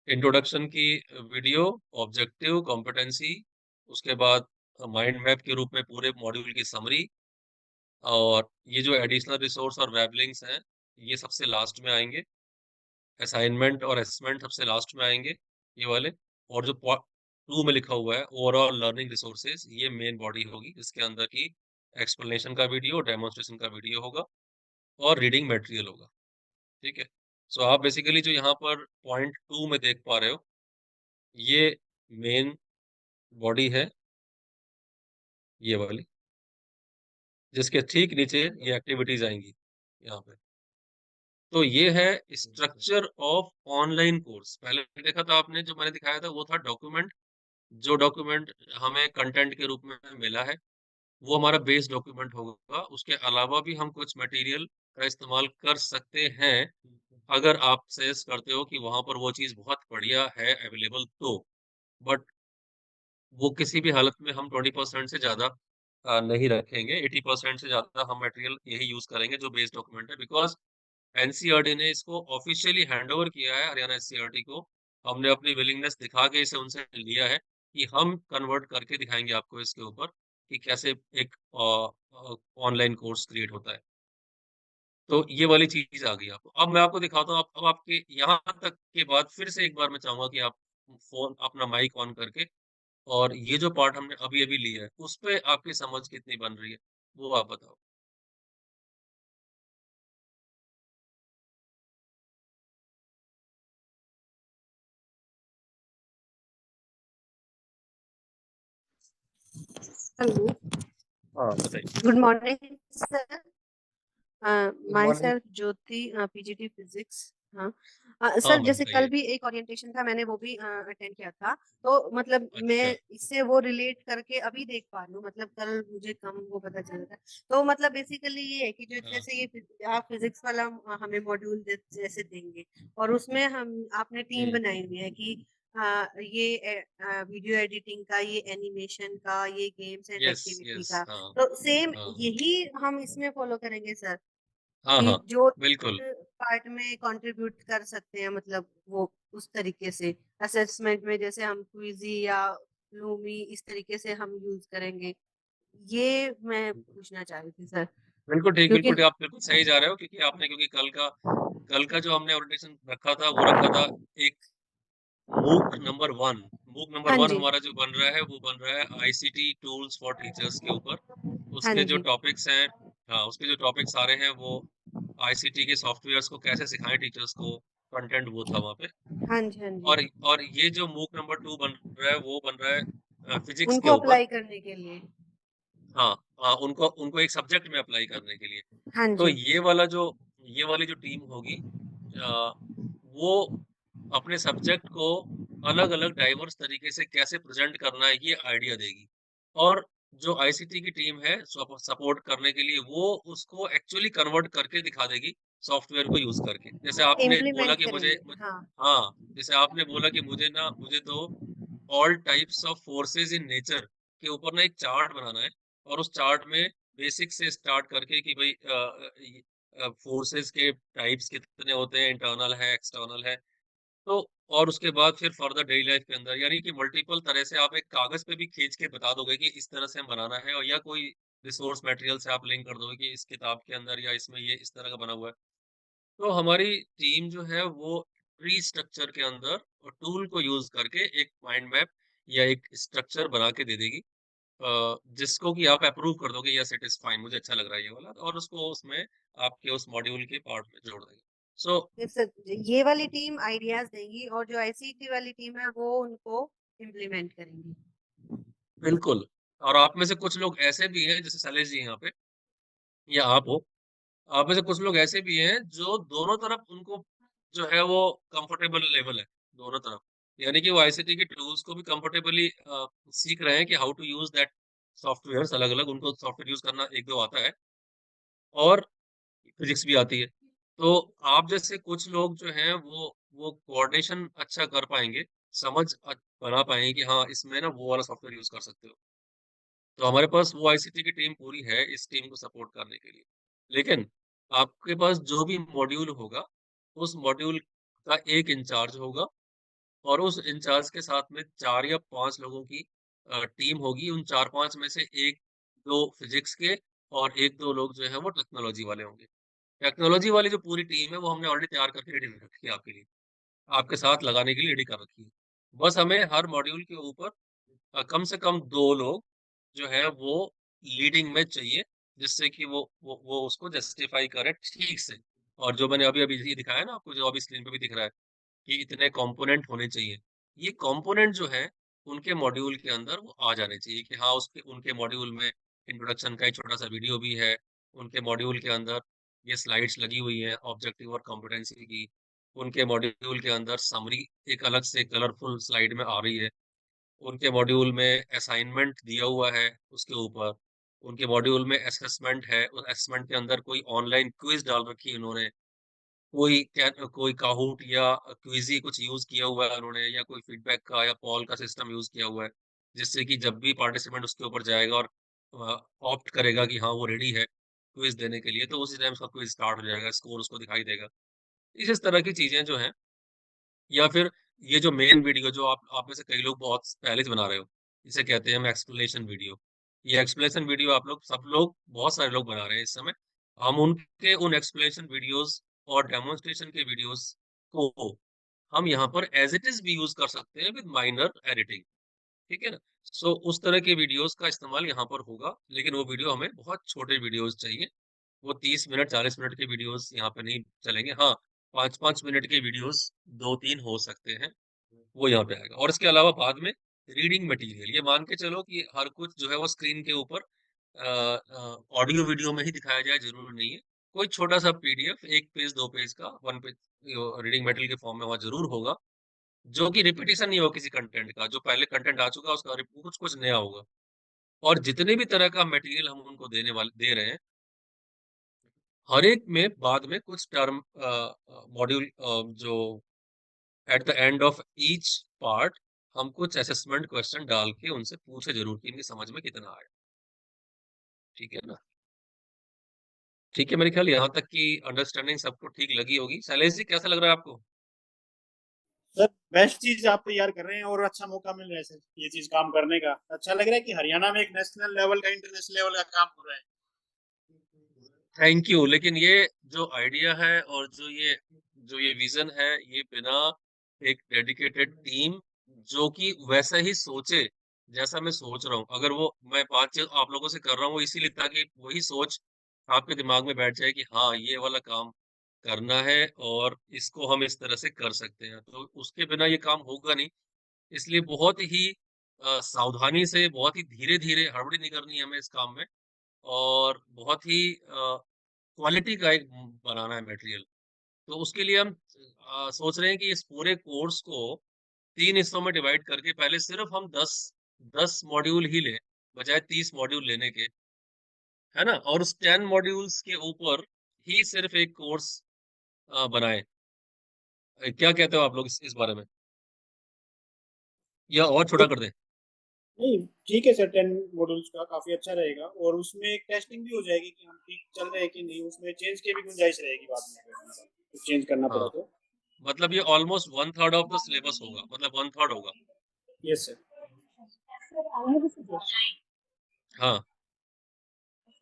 इंट्रोडक्शन की वीडियो, ऑब्जेक्टिव, कॉम्पिटेंसी, उसके बाद माइंड मैप के रूप में पूरे मॉड्यूल की समरी, और ये जो एडिशनल रिसोर्स और वेब लिंक्स हैं ये सबसे लास्ट में आएंगे। असाइनमेंट और असेसमेंट सबसे लास्ट में आएंगे ये वाले। और जो 2 में लिखा हुआ है ओवरऑल लर्निंग रिसोर्सेज, ये मेन बॉडी होगी जिसके अंदर की एक्सप्लेनेशन का वीडियो, डेमोन्स्ट्रेशन का वीडियो होगा और रीडिंग मटेरियल होगा। ठीक है। सो आप बेसिकली जो यहाँ पर पॉइंट 2 में देख पा रहे हो, ये मेन बॉडी है ये वाली, जिसके ठीक नीचे ये एक्टिविटीज आएंगी यहाँ पे। तो ये है स्ट्रक्चर ऑफ ऑनलाइन कोर्स। पहले देखा था आपने, जो मैंने दिखाया था वो था डॉक्यूमेंट। जो डॉक्यूमेंट हमें कंटेंट के रूप में मिला है वो हमारा बेस डॉक्यूमेंट होगा। उसके अलावा भी हम कुछ मटेरियल का इस्तेमाल कर सकते हैं अगर आप सजेस्ट करते हो कि वहां पर वो चीज बहुत बढ़िया है अवेलेबल तो। बट वो किसी भी हालत में हम 20% से ज्यादा नहीं रखेंगे। 80% से ज्यादा हम मटेरियल यही यूज करेंगे जो बेस डॉक्यूमेंट है, बिकॉज एनसीईआरटी ने इसको ऑफिशियली हैंड ओवर किया है हरियाणा एससीईआरटी को। हमने अपनी विलिंगनेस दिखा के इसे उनसे लिया है कि हम कन्वर्ट करके दिखाएंगे आपको इसके ऊपर कि कैसे एक ऑनलाइन कोर्स क्रिएट होता है। तो ये वाली चीज आ गई आपको। अब मैं आपको दिखाता हूँ। अब आपके यहाँ तक के बाद फिर से एक बार मैं चाहूंगा कि आप फोन अपना माइक ऑन करके, और ये जो पार्ट हमने अभी अभी लिया है उस पे आपकी समझ कितनी बन रही है वो आप बताओ। हेलो, हाँ बताइए। Good morning sir. Good my morning. Self Jyoti, PGT physics. हाँ हाँ सर, मैम जैसे कल बताइए। भी एक ओरिएंटेशन था, मैंने वो भी अटेंड किया था। तो मतलब मैं अच्छा। इससे वो रिलेट करके अभी देख पा रही हूँ। मतलब कल मुझे कम वो पता चला था। तो मतलब बेसिकली ये है कि जो हाँ। जैसे ये आप फिजिक्स वाला हमें मॉड्यूल जैसे देंगे, और उसमें हम आपने टीम बनाई हुई है कि ये वीडियो एडिटिंग का, ये एनिमेशन का, ये games and yes activity yes. का। हाँ तो सेम हाँ यही हम इसमें फॉलो करेंगे सर, हाँ कि हाँ जो बिल्कुल। पार्ट में कंट्रीब्यूट कर सकते हैं, मतलब वो उस तरीके से असेसमेंट में जैसे हम क्विजी या लूमी इस तरीके से हम यूज करेंगे, ये मैं पूछना चाह रही थी सर। बिल्कुल ठीक, क्योंकि बिल्कुल ठीक, आप बिल्कुल सही जा रहे हो, क्योंकि आपने क्योंकि कल का जो हमने ओरिएंटेशन रखा था वो रखा था एक मूक नंबर 1। मूक नंबर हाँ 1 जी, हमारा जो बन रहा है वो बन रहा है आईसीटी टूल्स फॉर टीचर्स के ऊपर। हाँ उसके जो जी, टॉपिक्स हैं, हाँ, उसके जो टॉपिक्स सारे हैं वो आईसीटी के सॉफ्टवेयर्स को कैसे सिखाएं टीचर्स को, कंटेंट वो था वहाँ पे। हाँ जी, हाँ जी, और ये जो मूक नंबर 2 बन रहा है वो बन रहा है फिजिक्स के उनको ऊपर। अप्लाई करने के लिए। हाँ, हाँ, उनको उनको एक सब्जेक्ट में अप्लाई करने के लिए। हाँ तो जी, ये वाली जो टीम होगी, वो अपने सब्जेक्ट को अलग-अलग डाइवर्स तरीके से कैसे प्रेजेंट करना है ये आइडिया देगी। और जो आईसीटी की टीम है सपोर्ट करने के लिए, वो उसको एक्चुअली कन्वर्ट करके दिखा देगी सॉफ्टवेयर को यूज करके। जैसे आपने बोला इम्प्लीमेंट कि करेंगे, हाँ। हाँ, जैसे आपने बोला कि मुझे तो all types of forces in nature के ऊपर ना एक चार्ट बनाना है, और उस चार्ट में बेसिक से स्टार्ट करके कि भाई फोर्सेस के टाइप्स कितने होते हैं, इंटरनल है, एक्सटर्नल है। तो और उसके बाद फिर फर्दर डेली लाइफ के अंदर, यानी कि मल्टीपल तरह से आप एक कागज पे भी खींच के बता दोगे कि इस तरह से हम बनाना है, और या कोई रिसोर्स मटेरियल से आप लिंक कर दोगे कि इस किताब के अंदर या इसमें ये इस तरह का बना हुआ है। तो हमारी टीम जो है वो ट्री स्ट्रक्चर के अंदर और टूल को यूज करके एक माइंड मैप या एक स्ट्रक्चर बना के दे देगी, जिसको कि आप अप्रूव कर दोगे, यस इट इज फाइन, मुझे अच्छा लग रहा है ये वाला, और उसको उसमें आपके उस मॉड्यूल के पार्ट में जोड़ देंगे। सो ये वाली टीम आइडियाज देंगी और जो आईसीटी वाली टीम है वो उनको इम्प्लीमेंट करेंगी। बिल्कुल। और आप में से कुछ लोग ऐसे भी हैं, जैसे शैलेश जी यहाँ पे या आप हो, आप में से कुछ लोग ऐसे भी हैं जो दोनों तरफ उनको जो है वो कंफर्टेबल लेवल है, दोनों तरफ। यानी कि वो आईसीटी के टूल्स को भी कंफर्टेबली सीख रहे हैं कि how to use that software, अलग अलग उनको सॉफ्टवेयर यूज करना एक दो आता है, और फिजिक्स भी आती है। तो आप जैसे कुछ लोग जो हैं वो कोऑर्डिनेशन अच्छा कर पाएंगे, बना पाएंगे कि हाँ इसमें ना वो वाला सॉफ्टवेयर यूज कर सकते हो। तो हमारे पास वो आईसीटी की टीम पूरी है इस टीम को सपोर्ट करने के लिए। लेकिन आपके पास जो भी मॉड्यूल होगा, उस मॉड्यूल का एक इंचार्ज होगा, और उस इंचार्ज के साथ में 4 या 5 लोगों की टीम होगी। उन 4-5 में से 1-2 फिजिक्स के और 1-2 लोग जो है वो टेक्नोलॉजी वाले होंगे। टेक्नोलॉजी वाली जो पूरी टीम है वो हमने ऑलरेडी तैयार करके रेडी रखी है आपके लिए, आपके साथ लगाने के लिए रेडी कर रखी है। बस हमें हर मॉड्यूल के ऊपर कम से कम 2 लोग जो है वो लीडिंग में चाहिए, जिससे कि वो उसको जस्टिफाई करे ठीक से। और जो मैंने अभी अभी ये दिखाया ना आपको, जो अभी स्क्रीन पे भी दिख रहा है कि इतने कंपोनेंट होने चाहिए, ये कंपोनेंट जो है उनके मॉड्यूल के अंदर वो आ जाने चाहिए कि हाँ उसके उनके मॉड्यूल में इंट्रोडक्शन का एक छोटा सा वीडियो भी है। उनके मॉड्यूल के अंदर ये स्लाइड्स लगी हुई हैं ऑब्जेक्टिव और कॉम्पिटेंसी की। उनके मॉड्यूल के अंदर समरी एक अलग से कलरफुल स्लाइड में आ रही है। उनके मॉड्यूल में असाइनमेंट दिया हुआ है उसके ऊपर। उनके मॉड्यूल में असेसमेंट है, उस असेसमेंट के अंदर कोई ऑनलाइन क्विज डाल रखी है उन्होंने। कोई काहूट या क्विजी कुछ यूज किया हुआ है उन्होंने, या कोई फीडबैक का या पॉल का सिस्टम यूज किया हुआ है, जिससे कि जब भी पार्टिसिपेंट उसके ऊपर जाएगा और ऑप्ट करेगा कि हाँ वो रेडी है क्विज देने के लिए, तो उसी टाइम उसका क्विज स्टार्ट हो जाएगा, स्कोर उसको दिखाई देगा। इस तरह की चीजें जो हैं, या फिर ये जो मेन वीडियो जो आप में से कई लोग बहुत पहले से बना रहे हो, इसे कहते हैं हम एक्सप्लेनेशन वीडियो। ये एक्सप्लेनेशन वीडियो आप लोग सब लोग बहुत सारे लोग बना रहे हैं इस समय। हम उनके उन एक्सप्लेनेशन वीडियोस और डेमोन्स्ट्रेशन के वीडियोस को हम यहाँ पर एज इट इज भी यूज कर सकते हैं विद माइनर एडिटिंग। ठीक है ना? सो उस तरह के वीडियोस का इस्तेमाल यहाँ पर होगा, लेकिन वो वीडियो हमें बहुत छोटे वीडियोस चाहिए। वो 30 मिनट 40 मिनट के वीडियोस यहाँ पे नहीं चलेंगे। हाँ, 5-5 मिनट के वीडियोस 2-3 हो सकते हैं, वो यहाँ पे आएगा। और इसके अलावा बाद में रीडिंग मटेरियल, ये मान के चलो कि हर कुछ जो है वो स्क्रीन के ऊपर ऑडियो वीडियो में ही दिखाया जाए, जरूरी नहीं है। कोई छोटा सा पीडीएफ 1 पेज 2 पेज का 1 पेज रीडिंग मटेरियल के फॉर्म में वहाँ जरूर होगा, जो कि रिपीटिशन नहीं होगा किसी कंटेंट का, जो पहले कंटेंट आ चुका है उसका कुछ कुछ नया होगा। और जितने भी तरह का मटेरियल हम उनको दे रहे हैं, हर एक में बाद में कुछ टर्म मॉड्यूल जो at the end of each part हम कुछ असेसमेंट क्वेश्चन डाल के उनसे पूछे जरूर कि इनकी समझ में कितना आया। ठीक है ना? ठीक है, मेरे ख्याल यहाँ तक की अंडरस्टैंडिंग सबको ठीक लगी होगी। शैलेश जी कैसा लग रहा है आपको? सर बेस्ट चीज आप तैयार कर रहे हैं और अच्छा मौका मिल रहा है सर ये चीज काम करने का। अच्छा लग रहा है कि हरियाणा में एक नेशनल लेवल का इंटरनेशनल लेवल का काम हो रहा है। Thank you. लेकिन ये जो आइडिया है और जो ये विजन है, ये बिना एक डेडिकेटेड टीम जो कि वैसा ही सोचे जैसा मैं सोच रहा हूँ, अगर वो मैं बातचीत आप लोगों से कर रहा हूँ इसीलिए ताकि वही सोच आपके दिमाग में बैठ जाए कि हाँ ये वाला काम करना है और इसको हम इस तरह से कर सकते हैं, तो उसके बिना ये काम होगा नहीं। इसलिए बहुत ही सावधानी से, बहुत ही धीरे धीरे, हड़बड़ी नहीं करनी है हमें इस काम में, और बहुत ही क्वालिटी का एक बनाना है मटेरियल। तो उसके लिए हम सोच रहे हैं कि इस पूरे कोर्स को 3 हिस्सों में डिवाइड करके पहले सिर्फ हम 10 मॉड्यूल ही लें, बजाय 30 मॉड्यूल लेने के, है ना? और उस 10 मॉड्यूल्स के ऊपर ही सिर्फ एक कोर्स बनाएं। क्या कहते हो आप लोग इस बारे में, या और छोटा कर दें? नहीं ठीक है सर 10 मॉड्यूल्स का काफी अच्छा रहेगा और उसमें एक टेस्टिंग भी हो जाएगी कि हम ठीक चल रहे हैं कि नहीं, उसमें चेंज की भी गुंजाइश रहेगी बाद में अगर कुछ चेंज करना पड़ा हाँ, तो। मतलब ये ऑलमोस्ट 1/3 ऑफ द सिलेबस होगा, मतलब 1/3 होगा। Yes sir. Sir I have a suggestion. हाँ,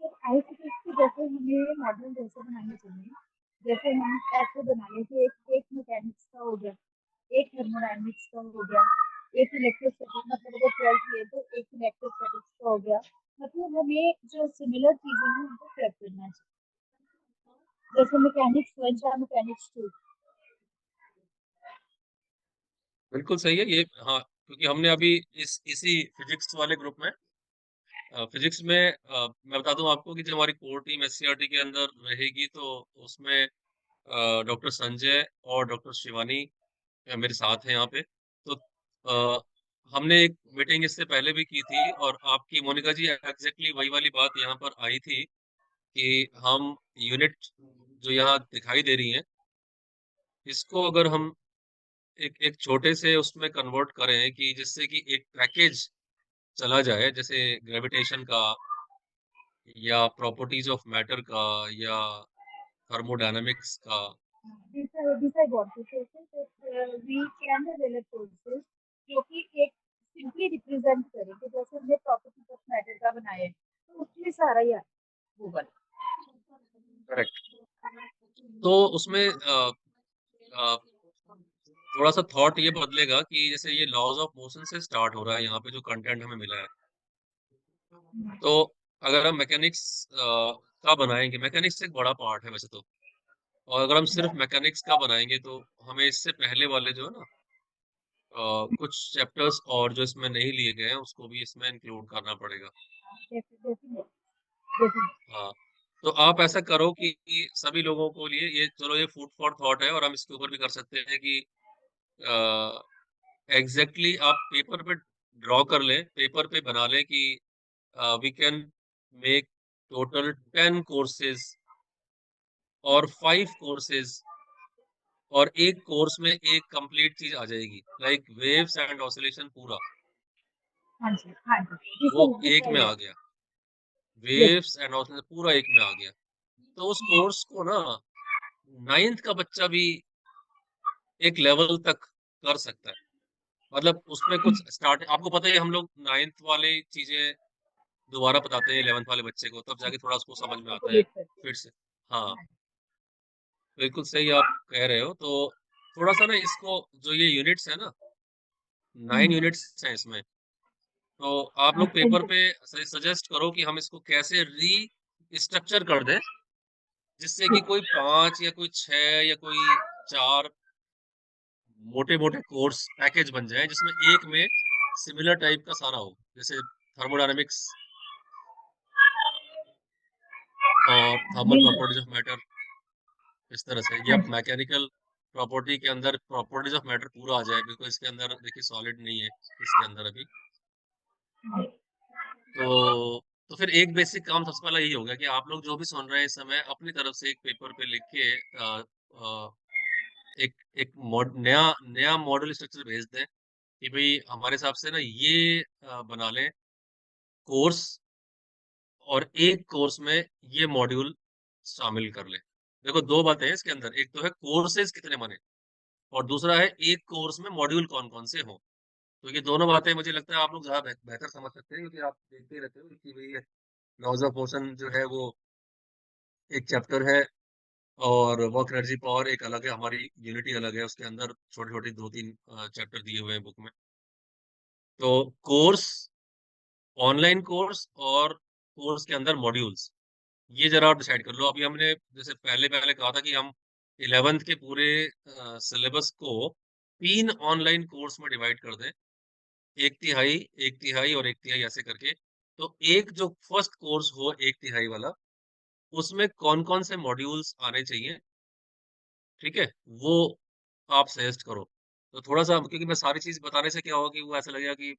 सर आई सजेस्ट कि जैसे हमें मॉडल जैसे बनाने चाहिए, जैसे हम ऐसे बना लें कि एक मैकेनिक्स का हो गया, एक थर्मोडायनेमिक्स का हो गया, एक इलेक्ट्रोस्टैटिक, मतलब अगर 12 की है तो एक इलेक्ट्रोस्टैटिक्स का हो गया। मतलब हमें जो सिमिलर चीजें हैं उनको क्लब करना चाहिए, जैसे मैकेनिक्स 1 या मैकेनिक्स 2। बिल्कुल सही है ये। हाँ, क्योंकि हमने अभी इसी फिजिक्स वाले ग्रुप में, फिजिक्स में मैं बता दूं आपको कि जो हमारी कोर टीम एससीईआरटी के अंदर रहेगी, तो उसमें डॉक्टर संजय और डॉक्टर शिवानी मेरे साथ हैं यहाँ पे। तो अ, हमने एक मीटिंग इससे पहले भी की थी, और आपकी मोनिका जी एग्जैक्टली वही वाली बात यहाँ पर आई थी कि हम यूनिट जो यहाँ दिखाई दे रही है, इसको अगर हम एक एक छोटे से उसमें कन्वर्ट करें कि जिससे कि एक पैकेज चला जाए, जैसे ग्रेविटेशन का, या प्रॉपर्टीज ऑफ मैटर का, या थर्मोडायनामिक्स का। These are what the sources that we can develop courses जो कि एक simply represent करें कि जैसे हमने properties of matter का बनाया है तो उसमें सारा ही होगा। करेक्ट। तो उसमें थोड़ा सा थॉट ये बदलेगा कि जैसे ये लॉज ऑफ मोशन से स्टार्ट हो रहा है यहाँ पे जो कंटेंट हमें मिला है, तो अगर हम मैकेनिक्स का बनाएंगे, मैकेनिक्स एक बड़ा पार्ट है वैसे तो, और अगर हम सिर्फ मैकेनिक्स का बनाएंगे तो हमें इससे पहले वाले जो है ना कुछ चैप्टर्स और जो इसमें नहीं लिए गए हैं उसको भी इसमें इंक्लूड करना पड़ेगा। हाँ, तो आप ऐसा करो कि सभी लोगों को लिए ये, चलो ये फूड फॉर थॉट है, और हम इसके ऊपर भी कर सकते हैं कि एग्जैक्टली आप पेपर पे ड्रॉ कर लें, पेपर पे बना लें कि we can make total 10 courses और 5 कोर्सेज, और एक कोर्स में एक कंप्लीट चीज आ जाएगी, लाइक वेव्स एंड ऑसिलेशन पूरा हाँ जी वो this एक I में आ get गया, yes वेव्स एंड ऑसिलेशन पूरा एक में आ गया। तो उस कोर्स को ना 9th का बच्चा भी एक लेवल तक कर सकता है। मतलब उसमें कुछ स्टार्ट, आपको पता है हम लोग 9th वाले चीजें दोबारा बताते हैं 11th वाले बच्चे को, तब जाके थोड़ा उसको समझ में आता है relate करते फिर से। हाँ, हैं। बिल्कुल सही आप कह रहे हो। तो थोड़ा सा ना इसको, जो ये यूनिट्स है ना, 9 यूनिट्स हैं इसमें, तो आप लोग पेपर पे सजेस्ट करो कि हम इसको कैसे री स्ट्रक्चर कर दें, जिससे कि कोई 5 या कोई 6 या कोई 4 मोटे मोटे कोर्स पैकेज बन जाए, जिसमें एक में सिमिलर टाइप का सारा हो, जैसे थर्मोडायनेमिक्स और थर्मल प्रॉपर्टीज ऑफ मैटर, इस तरह से, या हाँ जी मैकेनिकल प्रॉपर्टी के अंदर प्रॉपर्टीज ऑफ मैटर पूरा आ जाए, बिल्कुल इसके अंदर देखिए सॉलिड नहीं है इसके अंदर अभी। तो फिर एक बेसिक काम सबसे पहला यही होगा कि आप लोग जो भी सुन रहे हैं इस समय, अपनी तरफ से एक पेपर पे लिख के एक एक नया नया मॉडल स्ट्रक्चर भेज दें कि भाई हमारे हिसाब से ना ये बना लें कोर्स, और एक कोर्स में ये मॉड्यूल शामिल कर ले। देखो दो बातें हैं इसके अंदर, एक तो है कोर्सेज कितने बने, और दूसरा है एक कोर्स में मॉड्यूल कौन कौन से हो। तो ये दोनों बातें मुझे लगता है आप लोग ज़्यादा बेहतर समझ सकते हैं, क्योंकि आप देखते ही रहते हो कि भाई ये लॉज ऑफ मोशन जो है वो एक चैप्टर है, और वर्क एनर्जी पावर एक अलग है, हमारी यूनिटी अलग है, उसके अंदर छोटी छोटी 2-3 चैप्टर दिए हुए हैं बुक में। तो कोर्स, ऑनलाइन कोर्स और कोर्स के अंदर मॉड्यूल्स, ये जरा आप डिसाइड कर लो। अभी हमने जैसे पहले पहले कहा था कि हम 11th के पूरे सिलेबस को 3 ऑनलाइन कोर्स में डिवाइड कर दें, एक तिहाई, एक तिहाई और एक तिहाई ऐसे करके। तो एक जो फर्स्ट कोर्स हो एक तिहाई वाला, उसमें कौन कौन से मॉड्यूल्स आने चाहिए, ठीक है, वो आप सजेस्ट करो। तो थोड़ा सा, क्योंकि मैं सारी चीज बताने से क्या होगा कि वो ऐसा लगेगा कि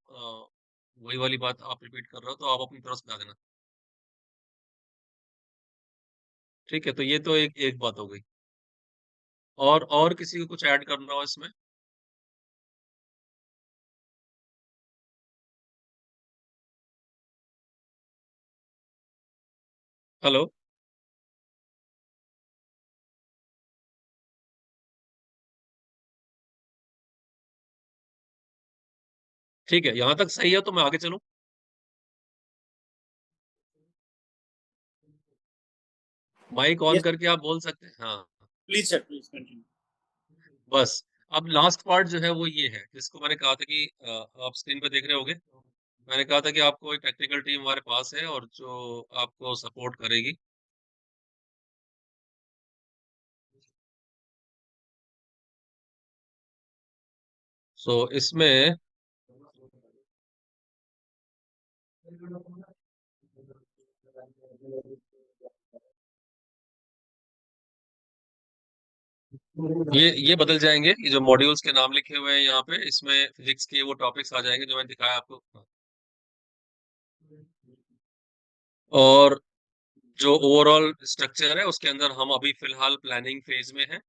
वही वाली बात आप रिपीट कर रहे हो, तो आप अपनी तरफ से बता देना। ठीक है, तो ये तो एक एक बात हो गई। और किसी को कुछ ऐड करना हो इसमें? हेलो? ठीक है, यहाँ तक सही है, तो मैं आगे चलूं? माइक ऑन यस करके आप बोल सकते हैं, हाँ। Please sir, please continue. बस, अब लास्ट पार्ट जो है वो ये है, जिसको मैंने कहा था कि आप स्क्रीन पे देख रहे होगे। मैंने कहा था कि आपको एक टेक्निकल टीम हमारे पास है और जो आपको सपोर्ट करेगी। सो इसमें ये बदल जाएंगे, ये जो मॉड्यूल्स के नाम लिखे हुए हैं यहाँ पे, इसमें फिजिक्स के वो टॉपिक्स आ जाएंगे जो मैंने दिखाया आपको। और जो ओवरऑल स्ट्रक्चर है उसके अंदर हम अभी फिलहाल प्लानिंग फेज में है,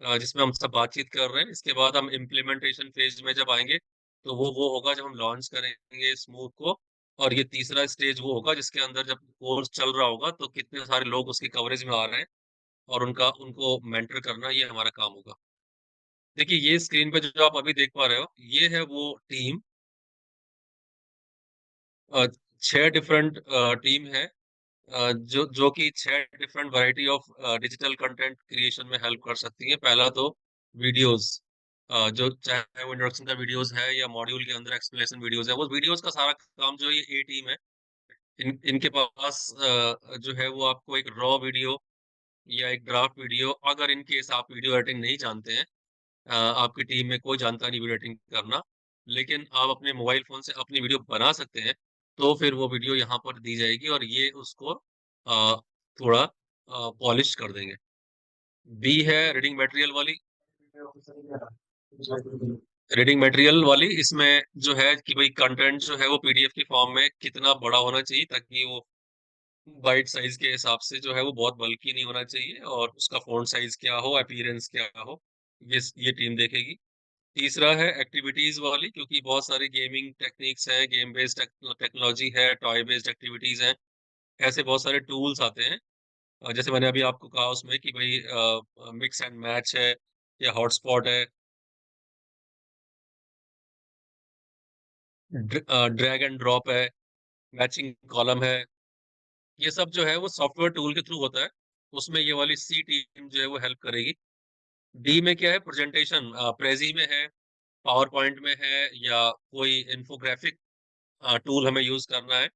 जिसमें हम सब बातचीत कर रहे हैं। इसके बाद हम इम्प्लीमेंटेशन फेज में जब आएंगे, तो वो होगा जब हम लॉन्च करेंगे स्मूथ को। और ये तीसरा स्टेज वो होगा जिसके अंदर जब कोर्स चल रहा होगा, तो कितने सारे लोग उसकी कवरेज में आ रहे हैं और उनको मेंटर करना, ये हमारा काम होगा। देखिए, ये स्क्रीन पे जो आप अभी देख पा रहे हो, ये है वो टीम। 6 डिफरेंट टीम है, जो कि 6 different variety of digital content creation में हेल्प कर सकती है। पहला तो वीडियोस, जो चाहे वो इंट्रोडक्शन का वीडियोस है या मॉड्यूल के अंदर एक्सप्लेनेशन वीडियोस है, वो वीडियोस का सारा काम जो है ये ए टीम है। इनके पास जो है वो आपको एक रॉ वीडियो या एक ड्राफ्ट वीडियो, अगर इन केस आप वीडियो एडिटिंग नहीं जानते हैं, आपकी टीम में कोई जानता नहीं वीडियो एडिटिंग करना, लेकिन आप अपने मोबाइल फोन से अपनी वीडियो बना सकते हैं, तो फिर वो वीडियो यहाँ पर दी जाएगी और ये उसको थोड़ा पॉलिश कर देंगे। बी है रीडिंग मटेरियल वाली। रीडिंग मटेरियल वाली इसमें जो है कि भाई कंटेंट जो है वो पीडीएफ की फॉर्म में कितना बड़ा होना चाहिए, ताकि वो बाइट साइज के हिसाब से जो है वो बहुत बल्की नहीं होना चाहिए, और उसका फॉन्ट साइज क्या हो, अपीयरेंस क्या हो, ये टीम देखेगी। तीसरा है एक्टिविटीज वाली, क्योंकि बहुत सारी गेमिंग टेक्निक्स हैं, गेम बेस्ड टेक्नोलॉजी है, टॉय बेस्ड एक्टिविटीज हैं, ऐसे बहुत सारे टूल्स आते हैं। जैसे मैंने अभी आपको कहा उसमें कि भाई मिक्स एंड मैच है, या हॉटस्पॉट है, ड्रैग एंड ड्रॉप है, मैचिंग कॉलम है। ये सब जो है वो सॉफ्टवेयर टूल के थ्रू होता है। उसमें ये वाली सी टीम जो है वो हेल्प करेगी। डी में क्या है, प्रेजेंटेशन, प्रेजी में है, पावर पॉइंट में है, या कोई इन्फोग्राफिक टूल हमें यूज करना है,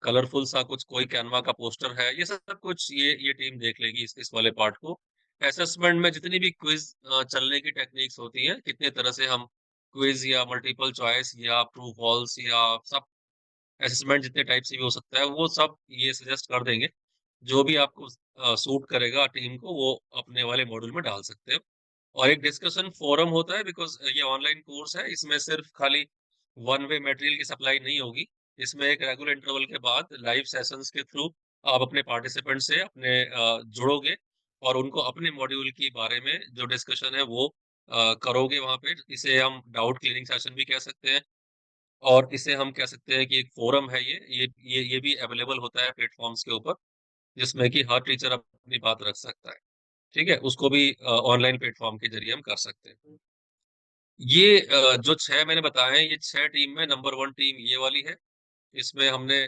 कलरफुल सा कुछ कोई कैनवा का पोस्टर है, ये सब कुछ ये टीम देख लेगी इस वाले पार्ट को। असेसमेंट में जितनी भी क्विज चलने की टेक्निक्स होती हैं, कितने तरह से हम क्विज या मल्टीपल चॉइस या ट्रू फॉल्स या सब असेसमेंट जितने टाइप से भी हो सकता है, वो सब ये सजेस्ट कर देंगे। जो भी आपको सूट करेगा टीम को, वो अपने वाले मॉड्यूल में डाल सकते हैं। और एक डिस्कशन फोरम होता है, बिकॉज ये ऑनलाइन कोर्स है, इसमें सिर्फ खाली वन वे मटेरियल की सप्लाई नहीं होगी। इसमें एक रेगुलर इंटरवल के बाद लाइव सेशंस के थ्रू आप अपने पार्टिसिपेंट से अपने जुड़ोगे, और उनको अपने मॉड्यूल के बारे में जो डिस्कशन है वो करोगे वहां पे। इसे हम डाउट क्लियरिंग सेशन भी कह सकते हैं, और इसे हम कह सकते हैं कि एक फोरम है। ये भी अवेलेबल होता है प्लेटफॉर्म्स के ऊपर, जिसमें कि हर टीचर अपनी बात रख सकता है। ठीक है, उसको भी ऑनलाइन प्लेटफॉर्म के जरिए हम कर सकते हैं। ये जो 6 मैंने बताए हैं, ये 6 टीम में नंबर 1 टीम ये वाली है। इसमें हमने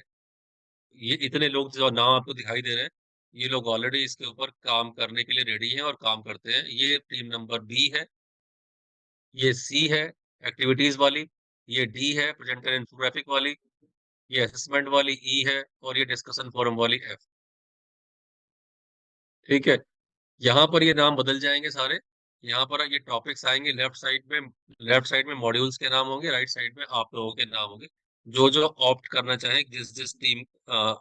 ये इतने लोग जो नाम आपको दिखाई दे रहे हैं, ये लोग ऑलरेडी इसके ऊपर काम करने के लिए रेडी हैं और काम करते हैं। ये टीम नंबर बी है, ये सी है एक्टिविटीज वाली, ये डी है प्रेजेंटर इन्फोग्राफिक वाली, ये असेसमेंट वाली ई है, और ये डिस्कशन फोरम वाली एफ। ठीक है, यहाँ पर ये नाम बदल जाएंगे सारे। यहाँ पर ये टॉपिक्स आएंगे लेफ्ट साइड में मॉड्यूल्स के नाम होंगे, राइट साइड में आप लोगों के नाम होंगे, जो जो ऑप्ट करना चाहें जिस जिस टीम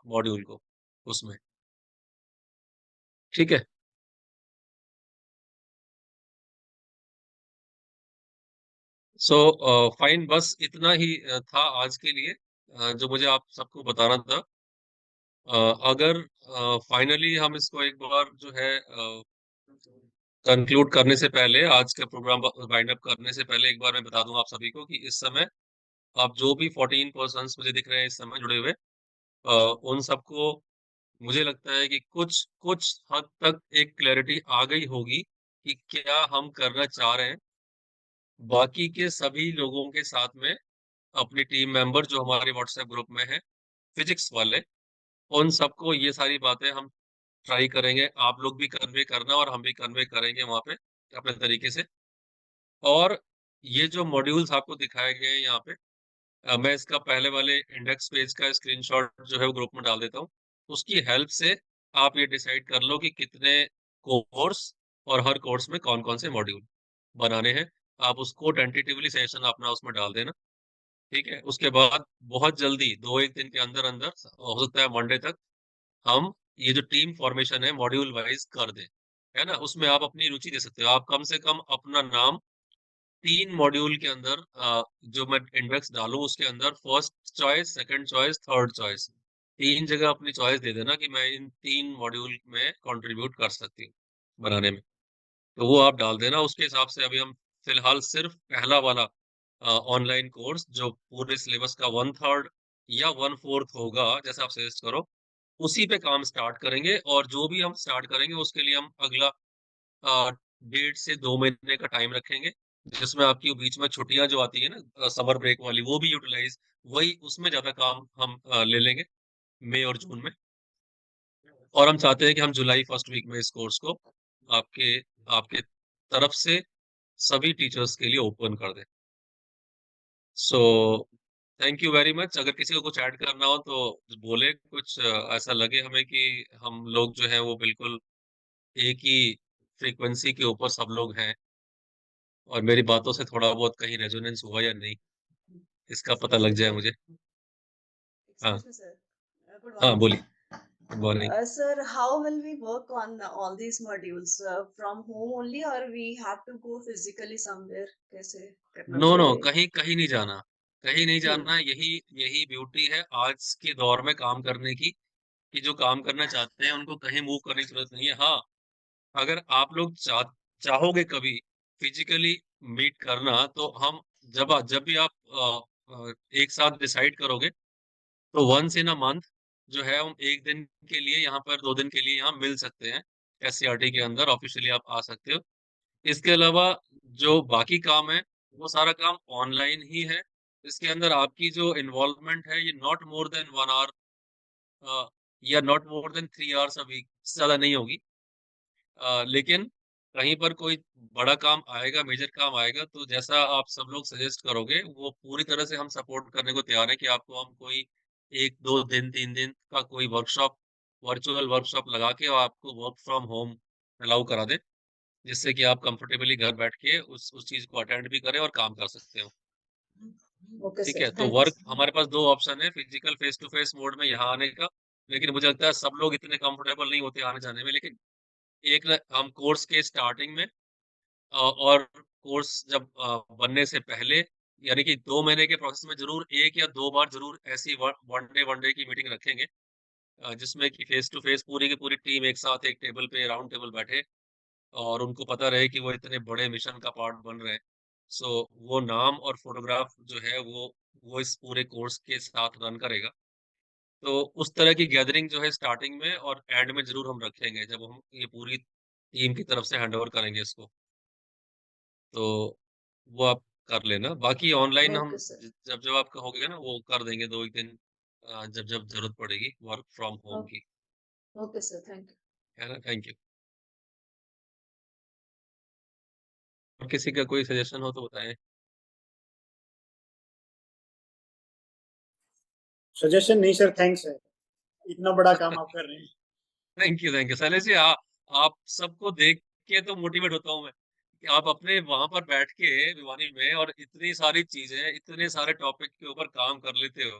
मॉड्यूल को उसमें। ठीक है, सो फाइन, बस इतना ही था आज के लिए जो मुझे आप सबको बताना था। अगर फाइनली हम इसको एक बार जो है कंक्लूड करने से पहले, आज का प्रोग्राम वाइंड अप करने से पहले, एक बार मैं बता दूं आप सभी को कि इस समय आप जो भी 14 पर्सन्स मुझे दिख रहे हैं इस समय जुड़े हुए, उन सबको मुझे लगता है कि कुछ कुछ हद तक एक क्लैरिटी आ गई होगी कि क्या हम करना चाह रहे हैं। बाकी के सभी लोगों के साथ में अपनी टीम मेंबर जो हमारे व्हाट्सएप ग्रुप में है फिजिक्स वाले, उन सबको ये सारी बातें हम ट्राई करेंगे, आप लोग भी कन्वे करना और हम भी कन्वे करेंगे वहाँ पे अपने तरीके से। और ये जो मॉड्यूल्स आपको दिखाए गए हैं यहाँ पे, मैं इसका पहले वाले इंडेक्स पेज का स्क्रीनशॉट जो है वो ग्रुप में डाल देता हूँ। उसकी हेल्प से आप ये डिसाइड कर लो कि कितने कोर्स और हर कोर्स में कौन कौन से मॉड्यूल बनाने हैं। आप उसको टेंटेटिवली सेशन अपना उसमें डाल देना। ठीक है, उसके बाद बहुत जल्दी 2-1 दिन के अंदर अंदर, हो सकता है मंडे तक, हम ये जो टीम फॉर्मेशन है मॉड्यूल वाइज कर दें, है ना। उसमें आप अपनी रुचि दे सकते हो, आप कम से कम अपना नाम 3 मॉड्यूल के अंदर जो मैं इंडेक्स डालूं उसके अंदर first choice, second choice, third choice, 3 जगह अपनी चॉइस दे देना कि मैं इन 3 मॉड्यूल में कंट्रीब्यूट कर सकती हूँ बनाने में। तो वो आप डाल देना। उसके हिसाब से अभी हम फिलहाल सिर्फ पहला वाला ऑनलाइन कोर्स जो पूरे सिलेबस का 1/3 या 1/4 होगा, जैसा आप सजेस्ट करो, उसी पे काम स्टार्ट करेंगे। और जो भी हम स्टार्ट करेंगे उसके लिए हम अगला 1.5 से 2 महीने का टाइम रखेंगे, जिसमें आपकी बीच में छुट्टियां जो आती है ना समर ब्रेक वाली, वो भी यूटिलाइज, वही उसमें ज्यादा काम हम ले लेंगे मई और जून में। और हम चाहते हैं कि हम जुलाई फर्स्ट वीक में इस कोर्स को आपके आपके तरफ से सभी टीचर्स के लिए ओपन कर दें। So thank you very much. अगर किसी को कुछ ऐड करना हो तो बोले, कुछ ऐसा लगे हमें कि हम लोग जो है वो बिल्कुल एक ही फ्रीक्वेंसी के ऊपर सब लोग हैं, और मेरी बातों से थोड़ा बहुत कहीं रेजोनेंस हुआ या नहीं, इसका पता लग जाए मुझे। हाँ Excuse me, sir. Good हाँ, morning, बोलिए। sir. Good morning. Sir, how will we work on all these modules? From home only, or we have to go physically somewhere? कैसे करना नो नो, पड़ेगा? कहीं कहीं नहीं जाना, कहीं नहीं हम्म जाना। यही यही ब्यूटी है आज के दौर में काम करने की, कि जो काम करना चाहते हैं उनको कहीं मूव करने की जरूरत नहीं है। हाँ, अगर आप लोग चाहोगे कभी फिजिकली मीट करना, तो हम जब भी आप एक साथ डिसाइड करोगे, तो वंस इन अ मंथ जो है हम एक दिन के लिए यहाँ पर, 2 दिन के लिए यहाँ मिल सकते हैं। एससीईआरटी के अंदर ऑफिशियली आप आ सकते हो। इसके अलावा जो बाकी काम है वो सारा काम ऑनलाइन ही है। इसके अंदर आपकी जो इन्वॉल्वमेंट है ये नॉट मोर देन 1 आवर या not more than 3 hours a week, ज्यादा नहीं होगी। लेकिन कहीं पर कोई बड़ा काम आएगा, मेजर काम आएगा, तो जैसा आप सब लोग सजेस्ट करोगे वो पूरी तरह से हम सपोर्ट करने को तैयार है कि आपको हम कोई 1-2 दिन 3 दिन का कोई वर्कशॉप, वर्चुअल वर्कशॉप लगा के और आपको वर्क फ्रॉम होम अलाउ करा दे, जिससे कि आप कंफर्टेबली घर बैठ के उस चीज को अटेंड भी करें और काम कर सकते हो। Okay, ठीक sir. है, तो Thank you, वर्क sir. हमारे पास 2 ऑप्शन है, physical face to face mode में यहाँ आने का, लेकिन मुझे लगता है सब लोग इतने कंफर्टेबल नहीं होते आने जाने में। लेकिन हम कोर्स के स्टार्टिंग में और कोर्स जब बनने से पहले, यानी कि 2 महीने के प्रोसेस में जरूर 1 या 2 बार जरूर ऐसी वन डे की मीटिंग रखेंगे, जिसमें कि फेस टू फेस पूरी की पूरी टीम एक साथ एक टेबल पे, राउंड टेबल बैठे, और उनको पता रहे कि वो इतने बड़े मिशन का पार्ट बन रहे हैं। सो वो नाम और फोटोग्राफ जो है वो इस पूरे कोर्स के साथ रन करेगा। तो उस तरह की गैदरिंग जो है स्टार्टिंग में और एंड में जरूर हम रखेंगे, जब हम ये पूरी टीम की तरफ से हैंडओवर करेंगे इसको, तो वो आप कर लेना। बाकी ऑनलाइन हम ओके सर। जब जब आप कहोगे ना वो कर देंगे 2 एक दिन, जब जब जरूरत पड़ेगी वर्क फ्रॉम होम की, ओके सर, थैंक यू। है ना। Thank you. और किसी का कोई सजेशन हो तो बताएं। सजेशन नहीं सर, थैंक्स है, इतना बड़ा काम आप कर रहे हैं। Thank you Shailesh ji. आप सबको देख के तो मोटिवेट होता हूँ मैं कि आप अपने वहां पर बैठ के भिवानी में और इतनी सारी चीजें, इतने सारे टॉपिक के ऊपर काम कर लेते हो,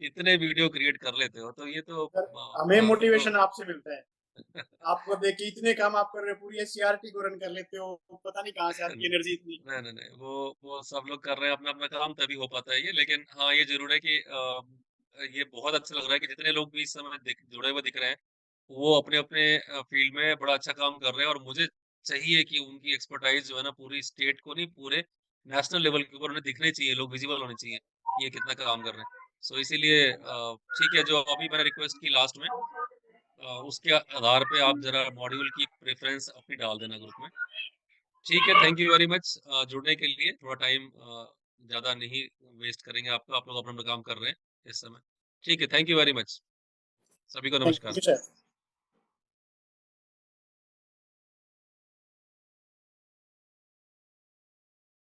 इतने वीडियो क्रिएट कर लेते हो, तो ये तो सर हमें तो मोटिवेशन आपसे मिलता है, आपको देख के इतने काम आप कर रहे हो, पूरी एससीईआरटी को रन कर लेते हो, पता नहीं कहाँ से आपकी एनर्जी इतनी। नहीं नहीं नहीं, वो सब लोग कर रहे हैं अपना अपना काम, तभी हो पाता है ये। लेकिन हाँ, ये जरूर है कि ये बहुत अच्छा लग रहा है कि जितने लोग भी इस समय जुड़े हुए दिख रहे हैं, वो अपने अपने फील्ड में बड़ा अच्छा काम कर रहे हैं। और मुझे चाहिए कि उनकी एक्सपर्टाइज जो है ना, पूरी स्टेट को नहीं, पूरे नेशनल लेवल के ऊपर उन्हें दिखने चाहिए, लोग विजिबल होने चाहिए कि ये कितना काम कर रहे हैं। सो इसीलिए ठीक है, जो अभी मैंने रिक्वेस्ट की लास्ट में, उसके आधार पे आप जरा मॉड्यूल की प्रेफरेंस अपनी डाल देना ग्रुप में। ठीक है, थैंक यू वेरी मच जुड़ने के लिए। थोड़ा टाइम ज़्यादा नहीं वेस्ट करेंगे आपका, आप लोग अपना अपना काम कर रहे हैं इस समय। ठीक है, थैंक यू वेरी मच, सभी को थैंक नमस्कार। You sir.